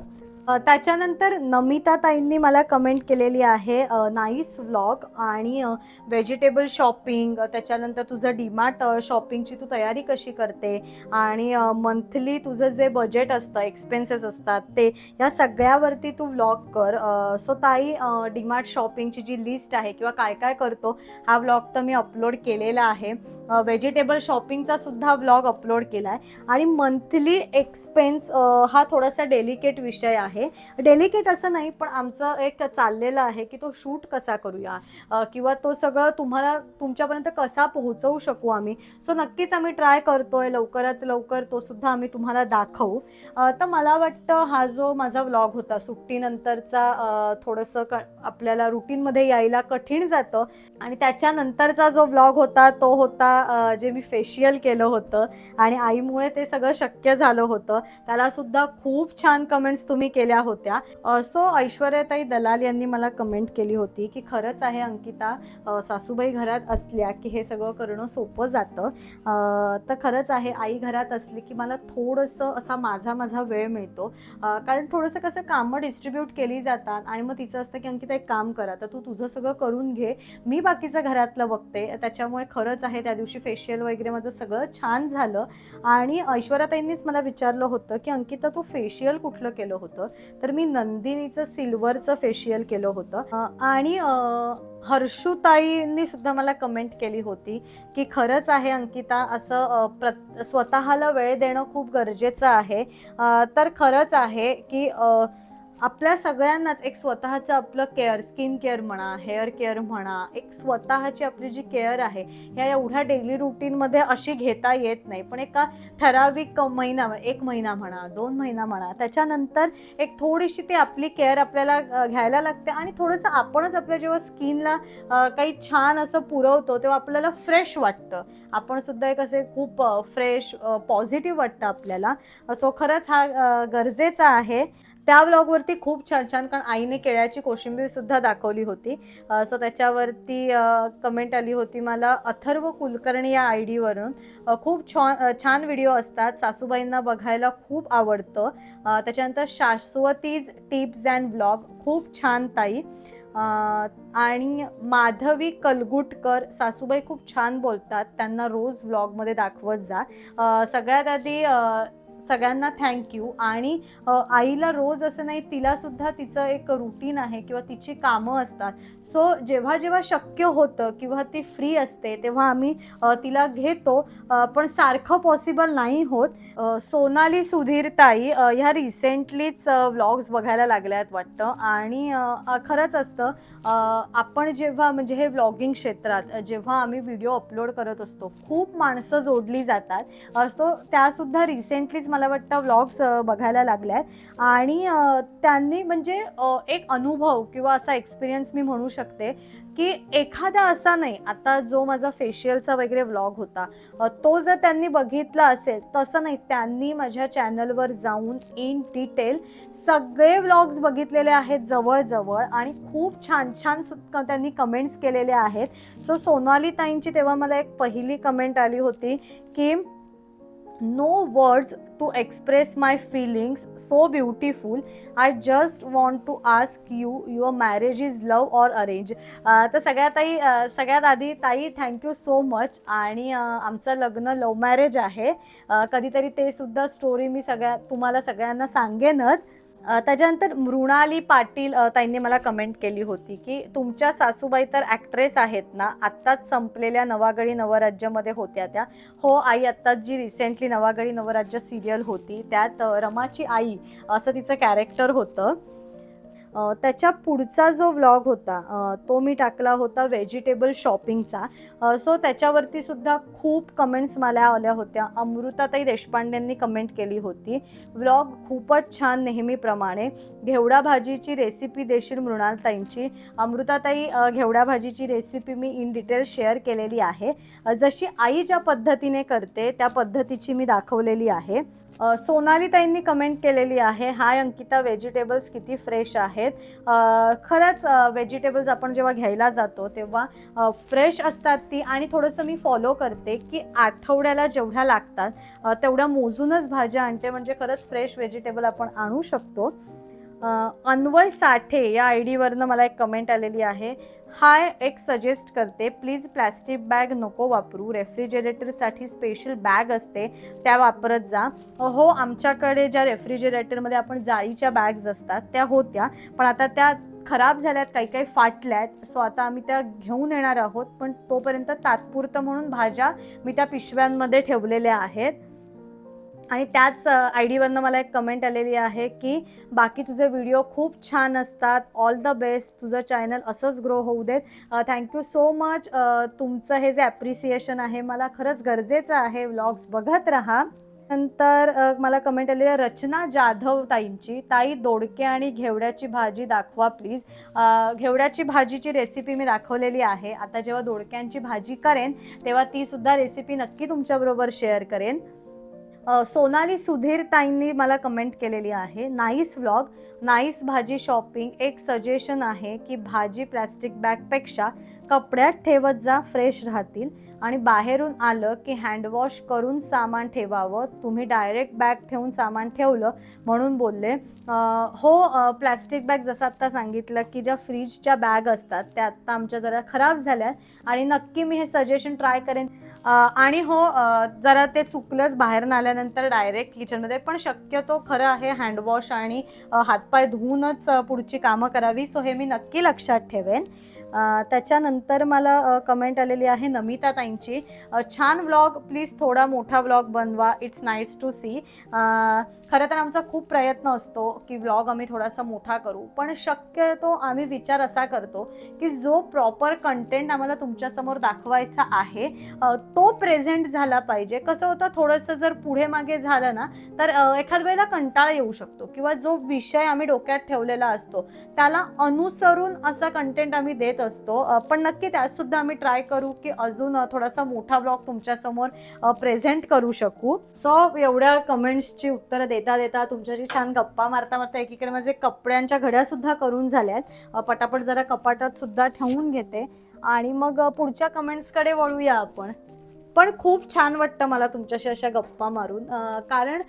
त्याच्यानंतर नमिता ताईंनी मला कमेंट केलेली आहे, नाईस व्लॉग आणि व्हेजिटेबल शॉपिंग, त्याच्यानंतर तुझं डीमार्ट शॉपिंगची तू तयारी कशी करते आणि मंथली तुझं जे बजेट असतं, एक्सपेन्सेस असतात ते, या सगळ्यावरती तू व्लॉग कर. सो ताई, डीमार्ट शॉपिंगची जी लिस्ट आहे किंवा काय काय करतो हा व्लॉग तर मी अपलोड केलेला आहे. व्हेजिटेबल शॉपिंगचा सुद्धा व्लॉग अपलोड केला आहे. आणि मंथली एक्सपेन्स हा थोडासा डेलिकेट विषय आहे. डेलिकेट असं नाही पण आमचं एक चाललेलं आहे की तो शूट कसा करूया किंवा तो सगळं तुम्हाला तुमच्यापर्यंत कसा पोहोचवू शकू आम्ही. सो नक्कीच आम्ही ट्राय करतोय, लवकरात लवकर तो सुद्धा आम्ही तुम्हाला दाखवू. तर मला वाटतं हा जो माझा व्लॉग होता सुट्टीनंतरचा, थोडंसं आपल्याला रुटीनमध्ये यायला कठीण जातं. आणि त्याच्यानंतरचा जो व्लॉग होता तो होता जे मी फेशियल केलं होतं आणि आईमुळे ते सगळं शक्य झालं होतं. त्याला सुद्धा खूप छान कमेंट्स तुम्ही केल्या होत्या. सो ऐश्वर्याताई दलाल यांनी मला कमेंट केली होती की खरंच आहे अंकिता, सासूबाई घरात असल्या की हे सगळं करणं सोपं जातं. तर खरंच आहे, आई घरात असली की मला थोडंसं असा माझा वेळ मिळतो. कारण थोडंसं कसं कामं डिस्ट्रीब्यूट केली जातात आणि मग तिचं असतं की अंकिता एक काम करा, तर तू तुझं सगळं करून घे, मी बाकीचं घरातलं बघते. त्याच्यामुळे खरंच आहे त्या दिवशी फेशियल वगैरे माझं सगळं छान झालं. आणि ऐश्वर्याताईंनीच मला विचारलं होतं की अंकिता तू फेशियल कुठलं केलं होतं, तर मी नंदिनीचं सिल्वरचं फेशियल केलं होतं. आणि हर्षूताईंनी सुद्धा मला कमेंट केली होती की खरंच आहे अंकिता, असं स्वतःला वेळ देणं खूप गरजेचं आहे. तर खरंच आहे की आपल्या सगळ्यांनाच एक स्वतःचं आपलं केअर, स्किन केअर म्हणा, हेअर केअर म्हणा, एक स्वतःची आपली जी केअर आहे ह्या एवढ्या डेली रुटीनमध्ये अशी घेता येत नाही. पण एका ठराविक महिना, 1 महिना म्हणा, 2 महिना म्हणा, त्याच्यानंतर एक थोडीशी ती आपली केअर आपल्याला घ्यायला लागते. आणि थोडंसं आपणच आपल्या जेव्हा स्किनला काही छान असं पुरवतो तेव्हा आपल्याला फ्रेश वाटतं. आपण सुद्धा एक असे खूप फ्रेश, पॉझिटिव्ह वाटतं आपल्याला. सो खरंच हा गरजेचा आहे. त्या व्लॉगवरती खूप छान छान, कारण आईने केळ्याची कोशिंबीर सुद्धा दाखवली होती. सो त्याच्यावरती कमेंट आली होती मला अथर्व कुलकर्णी या आय डीवरून. खूप छान व्हिडिओ असतात, सासूबाईंना बघायला खूप आवडतं. त्याच्यानंतर शाश्वतीज टिप्स अँड ब्लॉग, खूप छान ताई. आणि माधवी कलगुटकर, सासूबाई खूप छान बोलतात, त्यांना रोज व्लॉगमध्ये दाखवत जा. सगळ्यात आधी सगळ्यांना थँक्यू. आणि आईला रोज असं नाही, तिला सुद्धा तिचं एक रुटीन आहे किंवा तिची कामं असतात. सो जेव्हा जेव्हा शक्य होतं किंवा ती फ्री असते तेव्हा आम्ही तिला घेतो, पण सारखं पॉसिबल नाही होत. सोनाली सुधीर ताई ह्या रिसेंटलीच व्लॉग्स बघायला लागल्यात वाटतं. आणि खरंच असतं, आपण जेव्हा म्हणजे हे व्लॉगिंग क्षेत्रात जेव्हा आम्ही व्हिडिओ अपलोड करत असतो खूप माणसं जोडली जातात. सो त्यासुद्धा रिसेंटलीच मला वाटतं व्लॉग्स बघायला लागल्यात. आणि त्यांनी म्हणजे एक अनुभव किंवा असा एक्सपिरियन्स मी म्हणू शकते की एखादा असा नाही, आता जो माझा फेशियलचा वगैरे व्लॉग होता तो जर त्यांनी बघितला असेल, तसं नाही, त्यांनी माझ्या चॅनलवर जाऊन इन डिटेल सगळे व्लॉग्स बघितलेले आहेत जवळजवळ, आणि खूप छान छान त्यांनी कमेंट्स केलेल्या आहेत. सो सोनाली ताईंची तेव्हा मला एक पहिली कमेंट आली होती की no words to express my feelings, so beautiful, I just want to ask you, your marriage is love or arrange. तर सगळ्यात आधी ताई थँक्यू सो मच. आणि आमचं लग्न लव्ह मॅरेज आहे. कधीतरी ते सुद्धा स्टोरी मी तुम्हाला सगळ्यांना सांगेनच. त्याच्यानंतर मृणाली पाटील ताईंनी मला कमेंट केली होती की तुमच्या सासूबाई तर ॲक्ट्रेस आहेत ना, आत्ताच संपलेल्या नवागडी नवराज्यमध्ये होत्या त्या. हो आई, आत्ताच जी रिसेंटली नवागडी नवराज्य सिरियल होती त्यात रमाची आई असं तिचं कॅरेक्टर होतं. त्याच्या पुढचा जो व्लॉग होता तो मी टाकला होता व्हेजिटेबल शॉपिंगचा. सो त्याच्यावरती सुद्धा खूप कमेंट्स मला आल्या होत्या. अमृताताई देशपांडेंनी कमेंट केली होती, व्लॉग खूपच छान नेहमीप्रमाणे, घेवडा भाजीची रेसिपी देशील मृणालताईंची. अमृताताई, घेवडा भाजीची recipe me in detail share केलेली आहे. जशी आई ज्या पद्धतीने करते त्या पद्धतीची मी दाखवलेली आहे. सोनाली ताईंनी कमेंट केलेली आहे, हाय अंकिता, व्हेजिटेबल्स किती फ्रेश आहेत. खरंच व्हेजिटेबल्स आपण जेव्हा घ्यायला जातो तेव्हा फ्रेश असतात ती. आणि थोडंसं मी फॉलो करते की आठवड्याला जेवढ्या लागतात तेवढ्या मोजूनच भाज्या आणते, म्हणजे खरंच फ्रेश व्हेजिटेबल आपण आणू शकतो. अन्वय साठे या आय डीवरनं मला एक कमेंट आलेली आहे, हाय, एक सजेस्ट करते, प्लीज प्लॅस्टिक बॅग नको वापरू, रेफ्रिजरेटरसाठी स्पेशल बॅग असते त्या वापरत जा. हो, आमच्याकडे ज्या रेफ्रिजरेटरमध्ये आपण जाळीच्या बॅग्स असतात त्या होत्या, पण आता त्या खराब झाल्यात, काही फाटल्यात. सो आता आम्ही त्या घेऊन येणार आहोत, पण तोपर्यंत तात्पुरतं म्हणून भाज्या मी त्या पिशव्यांमध्ये ठेवलेल्या आहेत. आणि त्याच आय डीवरनं मला एक कमेंट आलेली आहे की बाकी तुझे व्हिडिओ खूप छान असतात, ऑल द बेस्ट, तुझं चॅनल असंच ग्रो होऊ देत. Thank you so much. तुमचं हे जे ॲप्रिसिएशन आहे मला खरंच गरजेचं आहे. व्लॉग्स बघत राहा. नंतर मला कमेंट आलेली आहे रचना जाधव ताईंची, ताई दोडके आणि घेवड्याची भाजी दाखवा प्लीज. घेवड्याची भाजीची रेसिपी मी दाखवलेली आहे. आता जेव्हा दोडक्यांची भाजी करेन तेव्हा ती सुद्धा रेसिपी नक्की तुमच्याबरोबर शेअर करेन. सोनाली सुधीर ताईंनी मला कमेंट केलेली आहे, नाईस व्लॉग, नाईस भाजी शॉपिंग. एक सजेशन आहे की भाजी प्लॅस्टिक बॅगपेक्षा कपड्यात ठेवत जा, फ्रेश राहतील. आणि बाहेरून आलं की हँडवॉश करून सामान ठेवावं, तुम्ही डायरेक्ट बॅग ठेवून सामान ठेवलं म्हणून बोलले. हो, प्लॅस्टिक बॅग जसं आत्ता सांगितलं की ज्या फ्रीजच्या बॅग असतात त्या आत्ता आमच्या जरा खराब झाल्या आणि नक्की मी हे सजेशन ट्राय करेन. आणि हो, जरा ते चुकलंच बाहेरून आल्यानंतर डायरेक्ट किचनमध्ये, पण शक्यतो खरं आहे हँडवॉश आणि हातपाय धुवूनच पुढची कामं करावी. सो हे मी नक्की लक्षात ठेवेन. त्याच्यानंतर मला कमेंट आलेली आहे नमिता ताईंची, छान व्लॉग, प्लीज थोडा मोठा व्लॉग बनवा, इट्स नाईस टू सी. खरं तर आमचा खूप प्रयत्न असतो की व्लॉग आम्ही थोडासा मोठा करू, पण शक्यतो आम्ही विचार असा करतो की जो प्रॉपर कंटेंट आम्हाला तुमच्यासमोर दाखवायचा आहे तो प्रेझेंट झाला पाहिजे. कसं होतं, थोडंसं जर पुढे मागे झालं ना तर एखाद वेळेला कंटाळा येऊ शकतो, किंवा जो विषय आम्ही डोक्यात ठेवलेला असतो त्याला अनुसरून असा कंटेंट आम्ही देत असतो. पण नक्की त्यात सुद्धा आम्ही ट्राय करू की अजून थोडासा मोठा व्लॉग तुमच्यासमोर प्रेझेंट करू शकू. सो एवढ्या कमेंट्सची उत्तरं देता देता, तुमच्याशी छान गप्पा मारता मारता एकीकडे माझे कपड्यांच्या घड्या सुद्धा करून झाल्यात. पटापट जरा कपाटात सुद्धा ठेवून घेते आणि मग पुढच्या कमेंट्सकडे वळूया आपण. पण खूप छान वाटतं मला तुमच्याशी अशा गप्पा मारून, कारण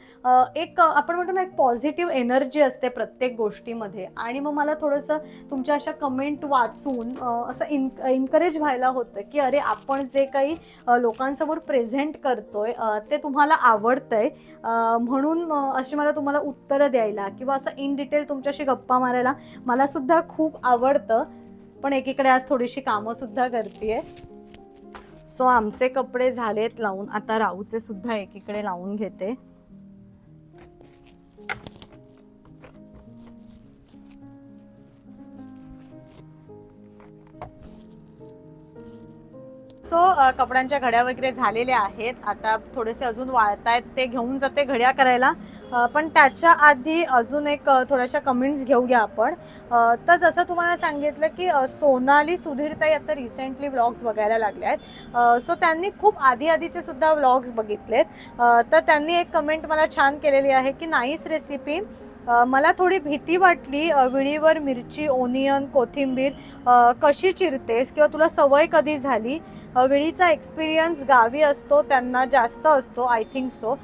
एक आपण म्हणतो ना, एक पॉझिटिव्ह एनर्जी असते प्रत्येक गोष्टीमध्ये. आणि मग मला थोडंसं तुमच्या अशा कमेंट वाचून असं इन्करेज व्हायला होतं की अरे, आपण जे काही लोकांसमोर प्रेझेंट करतोय ते तुम्हाला आवडतंय, म्हणून अशी मला तुम्हाला उत्तरं द्यायला किंवा असं इन डिटेल तुमच्याशी गप्पा मारायला मला सुद्धा खूप आवडतं. पण एकीकडे आज थोडीशी कामंसुद्धा करते. सो आमचे कपडे झालेत लावून, आता राऊचे सुद्धा एकीकडे लावून घेते. सो कपड्यांच्या घड्या वगैरे झालेल्या आहेत. आता थोडेसे अजून वाळतायत, ते घेऊन जाते घड्या करायला. पण त्याच्या आधी अजून एक थोड्याशा कमेंट्स घेऊया आपण. तर जसं तुम्हाला सांगितलं की सोनाली सुधीरताई आता रिसेंटली व्लॉग्स बघायला लागले आहेत. सो त्यांनी खूप आधीचे सुद्धा व्लॉग्स बघितलेत. तर त्यांनी एक कमेंट मला छान केलेली आहे की नाईस रेसिपी, मला थोडी भीती वाटली, विळीवर मिरची, ओनियन, कोथिंबीर कशी चिरतेस किंवा तुला सवय कधी झाली. वेळीचा एक्सपिरियन्स गावी असतो त्यांना जास्त असतो, आय थिंक सो.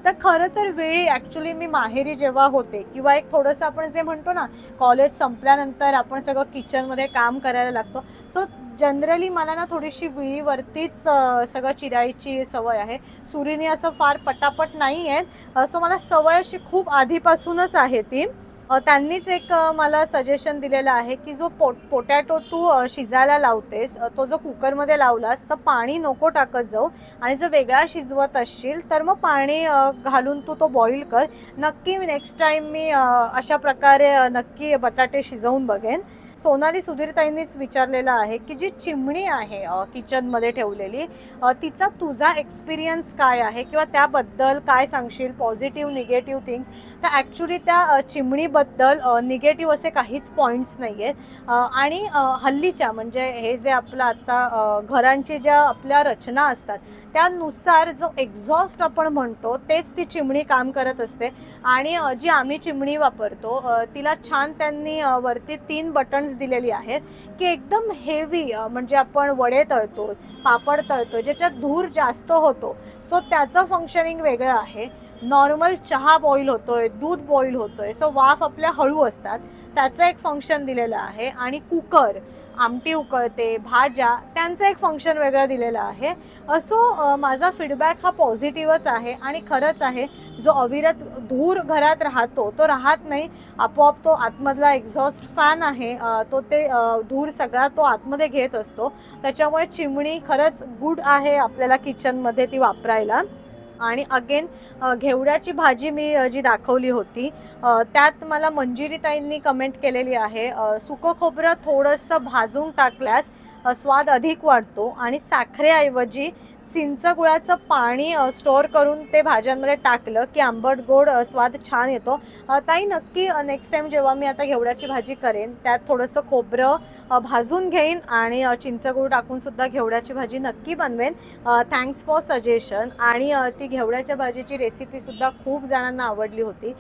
तर खरं तर वेळी ॲक्च्युली मी माहेरी जेव्हा होते, किंवा एक थोडंसं आपण जे म्हणतो ना, कॉलेज संपल्यानंतर आपण सगळं किचनमध्ये काम करायला लागतो, सो जनरली मला ना थोडीशी विळीवरतीच सगळं चिरायची सवय आहे. सुरीने असं फार पटापट नाही आहे. सो मला सवय अशी खूप आधीपासूनच आहे ती. त्यांनीच एक मला सजेशन दिलेलं आहे की जो पोटॅटो तू शिजायला लावतेस, तो जो कुकरमध्ये लावलास तर पाणी नको टाकत जाऊ, आणि जर वेगळा शिजवत असशील तर मग पाणी घालून तू तो बॉईल कर. नक्की नेक्स्ट टाईम मी अशा प्रकारे नक्की बटाटे शिजवून बघेन. सोनाली सुधीरताईंनीच विचारलेलं आहे की जी चिमणी आहे किचनमध्ये ठेवलेली, तिचा तुझा एक्सपिरियन्स काय आहे किंवा त्याबद्दल काय सांगशील, पॉझिटिव्ह निगेटिव्ह थिंग्स. तर ॲक्च्युली त्या चिमणीबद्दल निगेटिव्ह असे काहीच पॉईंट्स नाही आहेत. आणि हल्लीच्या म्हणजे हे जे आपलं आता घरांची ज्या आपल्या रचना असतात त्यानुसार जो एक्झॉस्ट आपण म्हणतो तेच ती चिमणी काम करत असते. आणि जी आम्ही चिमणी वापरतो तिला छान त्यांनी वरती 3 बटन्स दिलेली आहेत की एकदम हेवी, म्हणजे आपण वडे तळतो, पापड तळतो, ज्याच्यात धूर जास्त होतो, सो त्याचं फंक्शनिंग वेगळं आहे. नॉर्मल चहा बॉईल होतोय, दूध बॉईल होतोय, सो वाफ आपल्या हळू असतात, त्याचं एक फंक्शन दिलेलं आहे. आणि कुकर, आमटी उकळते, भाज्या, त्यांचं एक फंक्शन वेगळं दिलेलं आहे. सो माझा फीडबॅक हा पॉझिटिव्हच आहे. आणि खरंच आहे, जो अविरत धूर घरात राहतो तो राहत नाही, आपोआप तो आतमधला एक्झॉस्ट फॅन आहे तो ते धूर सगळा तो आतमध्ये घेत असतो. त्याच्यामुळे चिमणी खरंच गुड आहे आपल्याला किचनमध्ये ती वापरायला. आणि अगेन घेवड्याची भाजी मी जी दाखवली होती त्यात मला मंजिरीताईंनी कमेंट केलेली आहे, सुकं खोबरं थोडंसं भाजून टाकल्यास स्वाद अधिक वाढतो आणि साखरेऐवजी चिंच गुळाचं पाणी स्टोअर करून ते भाज्यांमध्ये टाकलं की आंबट गोड स्वाद छान येतो. ताई नक्की नेक्स्ट टाइम जेव्हा मी आता घेवड्याची भाजी करेन त्यात थोडंसं खोबरं भाजून घेईन आणि चिंच गुळ टाकून सुद्धा घेवड्याची भाजी नक्की बनवेन. Thanks for suggestion. आणि ती घेवड्याच्या भाजीची रेसिपीसुद्धा खूप जणांना आवडली होती.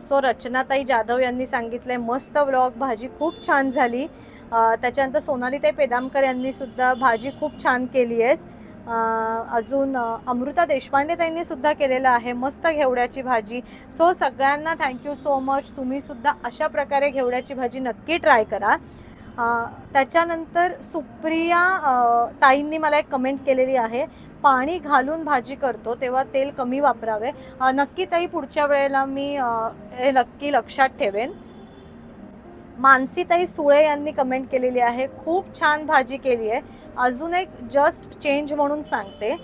सो रचनाताई जाधव यांनी सांगितलं मस्त व्लॉग, भाजी खूप छान झाली. त्याच्यानंतर सोनालीताई पेदामकर यांनी सुद्धा भाजी खूप छान केली आहेस. अजून अमृता देशपांडे ताईंनी सुद्धा केलेलं आहे मस्त घेवड्याची भाजी. सो सगळ्यांना थँक्यू सो मच. तुम्ही सुद्धा अशा प्रकारे घेवड्याची भाजी नक्की ट्राय करा. त्याच्यानंतर सुप्रिया ताईंनी मला एक कमेंट केलेली आहे, पाणी घालून भाजी करतो तेव्हा तेल कमी वापरावे. नक्की ताई पुढच्या वेळेला मी हे नक्की लक्षात ठेवेन. मानसीताई सुळे यांनी कमेंट केलेली आहे, खूप छान भाजी केली आहे. अजून एक जस्ट चेंज म्हणून सांगते,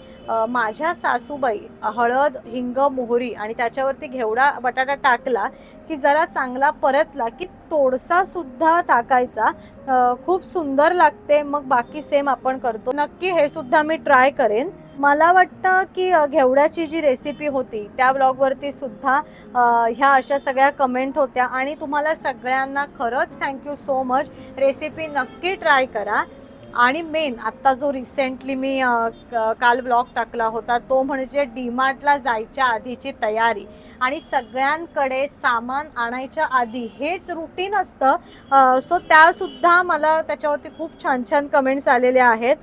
माझ्या सासूबाई हळद हिंग मोहरी आणि त्याच्यावरती घेवडा बटाटा टाकला की जरा चांगला परतला की तोडसा सुद्धा टाकायचा, खूप सुंदर लागते. मग बाकी सेम आपण करतो. नक्की हे सुद्धा मी ट्राय करेन. मला वाटतं की घेवड्याची जी रेसिपी होती त्या ब्लॉगवरती सुद्धा ह्या अशा सगळ्या कमेंट होत्या आणि तुम्हाला सगळ्यांना खरंच थँक्यू सो मच. रेसिपी नक्की ट्राय करा. आणि मेन आत्ता जो रिसेंटली मी काल ब्लॉग टाकला होता तो म्हणजे डीमार्टला जायच्या आधीची तयारी आणि सगळ्यांकडे सामान आणायच्या आधी हेच रुटीन असतं. सो त्यासुद्धा मला त्याच्यावरती खूप छान छान कमेंट्स आलेल्या आहेत.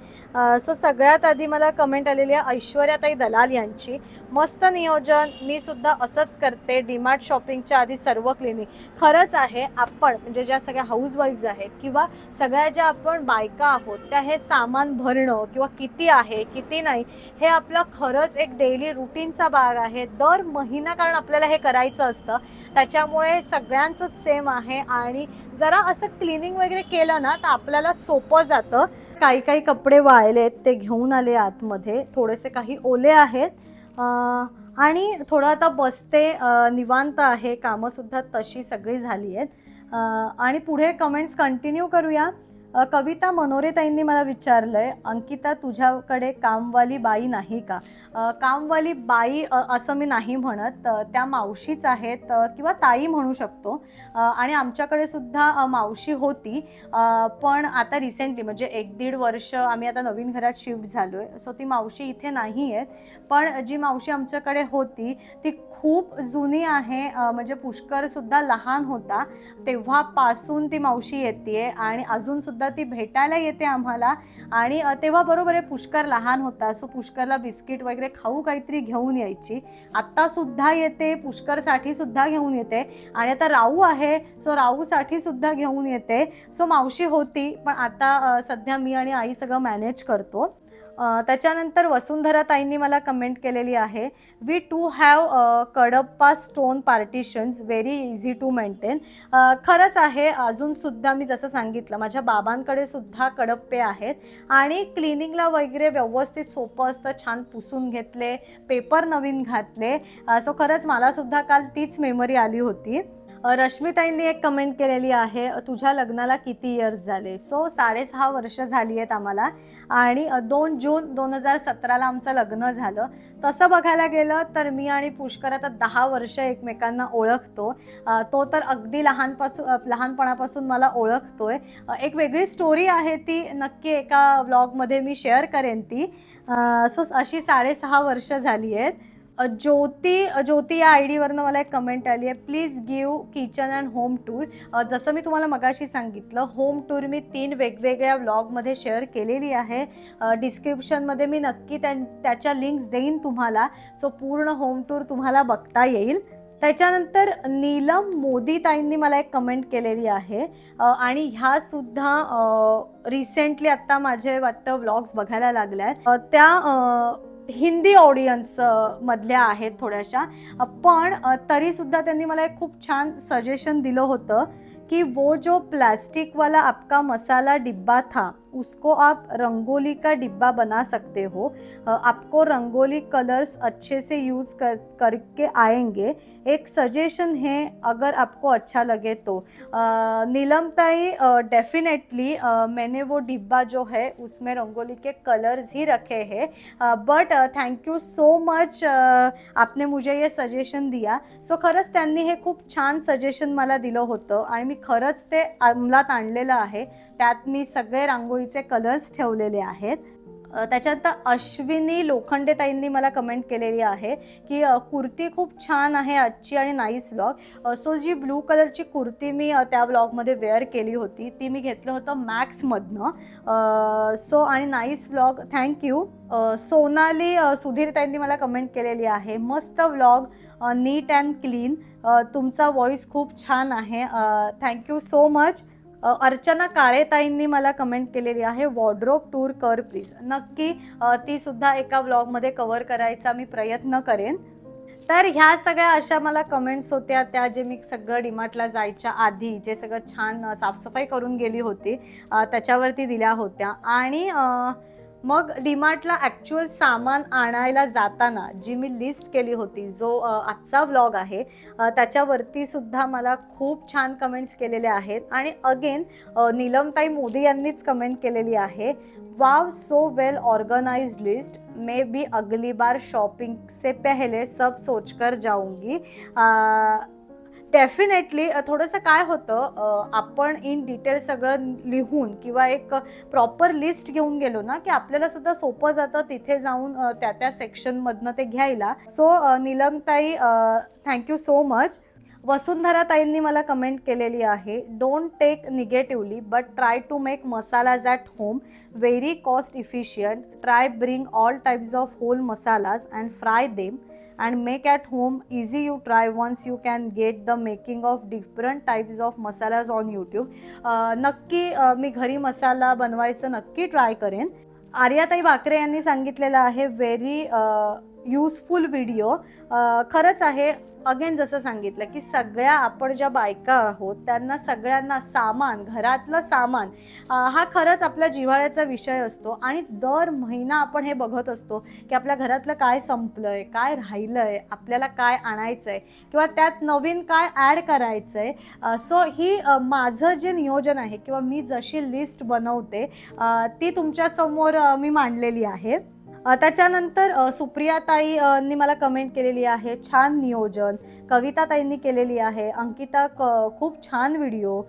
सो सगळ्यात आधी मला कमेंट आलेली आहे ऐश्वर्याताई दलाल यांची, मस्त नियोजन, मी सुद्धा असंच करते डीमार्ट शॉपिंगच्या आधी सर्व क्लिनिंग. खरंच आहे, आपण म्हणजे ज्या सगळ्या हाऊसवाईफ्स आहेत किंवा सगळ्या ज्या आपण बायका आहोत त्या हे सामान भरणं किंवा किती आहे किती नाही हे आपलं खरंच एक डेली रुटीनचा भाग आहे दर महिना, कारण आपल्याला हे करायचं असतं. त्याच्यामुळे सगळ्यांचंच सेम आहे आणि जरा असं क्लिनिंग वगैरे केलं ना तर आपल्याला सोपं जातं. काही काही कपडे वाळलेत ते घेऊन आले आतमध्ये, थोडेसे काही ओले आहेत आणि थोडं आता बसते, निवांत आहे, कामंसुद्धा तशी सगळी झाली आहेत. आणि पुढे कमेंट्स कंटिन्यू करूया. कविता मनोरेताईंनी मला विचारलंय, अंकिता तुझ्याकडे कामवाली बाई नाही का? कामवाली बाई असं मी नाही म्हणत, त्या मावशीच आहेत किंवा ताई म्हणू शकतो. आणि आमच्याकडे सुद्धा मावशी होती, पण आता रिसेंटली म्हणजे 1-1.5 वर्ष आम्ही आता नवीन घरात शिफ्ट झालो आहे. सो ती मावशी इथे नाही आहेत. पण जी मावशी आमच्याकडे होती ती खूप जुनी आहे. म्हणजे पुष्करसुद्धा लहान होता तेव्हापासून ती मावशी येते आणि अजूनसुद्धा ती भेटायला येते आम्हाला. आणि तेव्हा बरोबर आहे पुष्कर लहान होता, सो पुष्करला बिस्किट वगैरे खाऊ काहीतरी घेऊन यायची. आत्तासुद्धा येते, पुष्करसाठी सुद्धा घेऊन येते आणि आता राहू आहे सो राहूसाठी सुद्धा घेऊन येते. सो मावशी होती, पण आता सध्या मी आणि आई सगळं मॅनेज करतो. त्याच्यानंतर वसुंधरा ताईंनी मला कमेंट केलेली आहे, we too have Kadappa stone partitions, very easy to maintain. खरंच आहे, अजूनसुद्धा मी जसं सांगितलं माझ्या बाबांकडे सुद्धा कडप्पे आहेत आणि क्लिनिंगला वगैरे व्यवस्थित सोपं असतं. छान पुसून घेतले, पेपर नवीन घातले. सो खरंच मलासुद्धा काल तीच मेमरी आली होती. रश्मीताईंनी एक कमेंट केलेली आहे, तुझ्या लग्नाला किती इयर्स झाले? सो 6.5 वर्ष झाली आहेत आम्हाला आणि 2 जून 2017ला आमचं लग्न झालं. तसं बघायला गेलं तर मी आणि पुष्कर आता 10 वर्ष एकमेकांना ओळखतो. तो तर अगदी लहानपणापासून मला ओळखतोय. एक वेगळी स्टोरी आहे, ती नक्की एका व्लॉगमध्ये मी शेअर करेन ती. सो अशी 6.5 वर्ष झाली आहेत. ज्योती या आय डीवरनं मला एक कमेंट आली आहे, please give kitchen and home tour. जसं मी तुम्हाला मगाशी सांगितलं, होम टूर मी 3 वेगवेगळ्या व्लॉगमध्ये शेअर केलेली आहे. डिस्क्रिप्शनमध्ये मी नक्की त्याच्या लिंक्स देईन तुम्हाला. सो पूर्ण होम टूर तुम्हाला बघता येईल. त्याच्यानंतर नीलम मोदी ताईंनी मला एक कमेंट केलेली आहे आणि ह्या सुद्धा रिसेंटली आत्ता माझे वाटतं व्लॉग्स बघायला लागल्या आहेत. त्या हिंदी ऑडियन्स मधल्या आहेत थोड्याशा, पण तरीसुद्धा त्यांनी मला एक खूप छान सजेशन दिलं होतं की वो जो प्लास्टिक वाला आपका मसाला डिब्बा था उसको आप रंगोली का डिब्बा बना सकते हो। आपको रंगोली कलर्स अच्छे से यूज़ करके आएंगे। एक सजेशन है, अगर आपको अच्छा लगे तो। नीलम ताई, डेफिनेटली मैंने वो डिब्बा जो है उसमें रंगोली के कलर्स ही रखे हैं, but thank you so much, आपने मुझे ये सजेशन दिया. सो खरंच त्यांनी हे खूप छान सजेशन मला दिलं होतं आणि मी खरंच ते अंमलात आणलेलं आहे. त्यात मी सगळे रांगोळीचे कलर्स ठेवलेले आहेत. त्याच्यानंतर अश्विनी लोखंडे ताईंनी मला कमेंट केलेली आहे की कुर्ती खूप छान आहे आजची आणि नाईस व्लॉग. सो जी ब्लू कलरची कुर्ती मी त्या व्लॉगमध्ये वेअर केली होती ती मी घेतलं होतं मॅक्समधनं. सो आणि nice vlog, thank you. Sonali Sudhir ताईंनी मला कमेंट केलेली आहे, मस्त व्लॉग, नीट अँड क्लीन, तुमचा व्हॉइस खूप छान आहे, थँक्यू सो मच. अर्चना काळेताईंनी मला कमेंट केलेली आहे, वॉर्डरोब टूर कर प्लीज. नक्की ती सुद्धा एका व्लॉगमध्ये कव्हर करायचा मी प्रयत्न करेन. तर ह्या सगळ्या अशा मला कमेंट्स होत्या, त्या जे मी सगळं डीमार्टला जायच्या आधी जे सगळं छान साफसफाई करून गेली होती त्याच्यावरती दिल्या होत्या. आणि मग डीमार्टला ॲक्च्युअल सामान आणायला जाताना जी मी लिस्ट केली होती, जो आजचा व्लॉग आहे, त्याच्यावरती सुद्धा मला खूप छान कमेंट्स केलेले आहेत. आणि अगेन नीलमताई मोदी यांनीच कमेंट केलेली आहे, wow so well organised list, maybe अगली बार शॉपिंग से पहले सब सोचकर जाऊंगी. डेफिनेटली थोडंसं काय होतं, आपण इन डिटेल सगळं लिहून किंवा एक प्रॉपर लिस्ट घेऊन गेलो ना की आपल्याला सुद्धा सोपं जातं तिथे जाऊन त्या सेक्शनमधनं ते घ्यायला. सो नीलमताई, थँक्यू सो मच. वसुंधरा ताईंनी मला कमेंट केलेली आहे, don't take negatively but try to make masalas at home, very cost efficient, try bring all types of whole masalas and fry them and make at home, easy you try once you can get the making of different types of masalas on YouTube. नक्की मी घरी मसाला बनवायचं नक्की try करेन. आर्याताई बाकरे यांनी सांगितलेलं आहे, very useful video. खरंच आहे, अगेन जसं सांगितलं की सगळ्या आपण ज्या बायका आहोत त्यांना सगळ्यांना सामान, घरातलं सामान हा खरंच आपल्या जिव्हाळ्याचा विषय असतो. आणि दर महिना आपण हे बघत असतो की आपल्या घरातलं काय संपलंय, काय राहिलंय, आपल्याला काय आणायचंय किंवा त्यात नवीन काय ॲड करायचंय. सो ही माझं जे नियोजन आहे किंवा मी जशी लिस्ट बनवते ती तुमच्यासमोर मी मांडलेली आहे. त्याच्यानंतर सुप्रियाताईंनी मला कमेंट केलेली आहे, छान नियोजन. कविताताईंनी केलेली आहे, अंकिता खूप छान व्हिडिओ.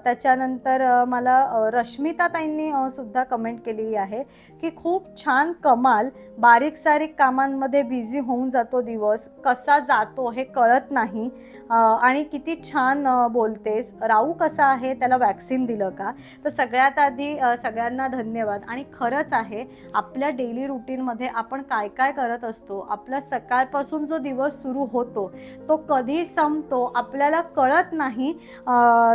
त्याच्यानंतर मला रश्मिताताईंनी सुद्धा कमेंट केलेली आहे की खूप छान, कमाल, बारीक सारीक कामांमध्ये बिझी होऊन जातो दिवस, कसा जातो हे कळत नाही, आणि किती छान बोलतेस, राहू कसा आहे, त्याला वॅक्सिन दिलं का. तर सगळ्यात आधी सगळ्यांना धन्यवाद. आणि खरंच आहे, आपल्या डेली रुटीनमध्ये आपण काय काय करत असतो, आपला सकाळपासून जो दिवस सुरू होतो तो कधी संपतो आपल्याला कळत नाही.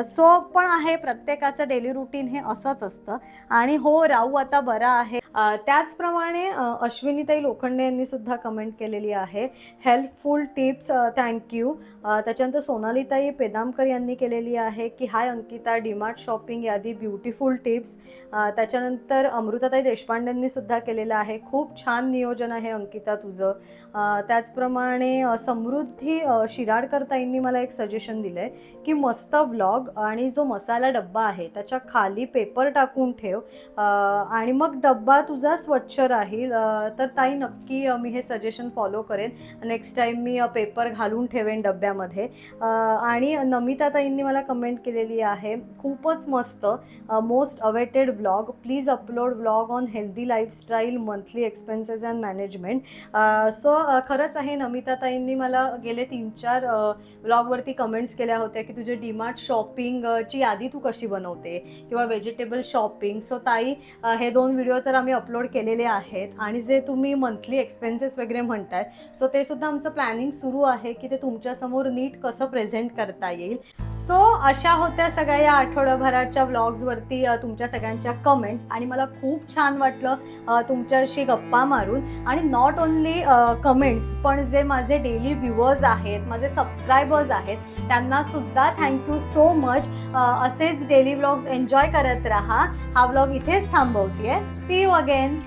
सो पण आहे, प्रत्येकाचं डेली रुटीन हे असंच असतं. आणि हो, राहू आता बरा आहे. त्याचप्रमाणे अश्विनीताई लोखंडे यांनी सुद्धा कमेंट केलेली आहे, हेल्पफुल टिप्स, थँक्यू. त्याच्यानंतर सोनालीताई पेदामकर यांनी केलेली आहे की हाय अंकिता, डीमार्ट शॉपिंग यादी ब्युटिफुल टिप्स. त्याच्यानंतर अमृताताई देशपांडेंनी सुद्धा केलेलं आहे, खूप छान नियोजन आहे अंकिता तुझं. त्याचप्रमाणे समृद्धी शिराडकर ताईंनी मला एक सजेशन दिलं आहे की मस्त व्लॉग, आणि जो मसाला डब्बा आहे त्याच्या खाली पेपर टाकून ठेव आणि मग डब्बा तुझा स्वच्छ राहील. तर ताई, नक्की मी हे सजेशन फॉलो करेन. नेक्स्ट टाईम मी पेपर घालून ठेवेन डब्यामध्ये. आणि नमिता ताईंनी मला कमेंट केलेली आहे, खूपच मस्त, most awaited vlog, please upload vlog on healthy lifestyle, monthly expenses and management. So खरंच आहे, नमिता ताईंनी मला गेले 3-4 व्लॉगवरती कमेंट्स केल्या होत्या की तुझे डीमार्ट शॉपिंगची यादी तू कशी बनवते किंवा व्हेजिटेबल शॉपिंग. सो ताई, हे 2 व्हिडिओ तर आम्ही अपलोड केलेले आहेत. आणि जे तुम्ही मंथली एक्सपेन्सेस वगैरे म्हणताय, सो ते सुद्धा आमचं प्लॅनिंग सुरू आहे की ते तुमच्यासमोर नीट कसं प्रेझेंट करता येईल. सो अशा होत्या सगळ्या या आठवड्याभराच्या व्लॉग्सवरती तुमच्या सगळ्यांच्या कमेंट्स, आणि मला खूप छान वाटलं तुमच्याशी गप्पा मारून. आणि नॉट ओन्ली कमेंट्स, पण जे माझे डेली व्ह्युअर्स आहेत, माझे सबस्क्रायबर्स आहेत, त्यांना सुद्धा थँक्यू सो मच. असेच डेली व्लॉग्स एन्जॉय करत राहा. हा व्लॉग इथेच थांबवतेय. C you again.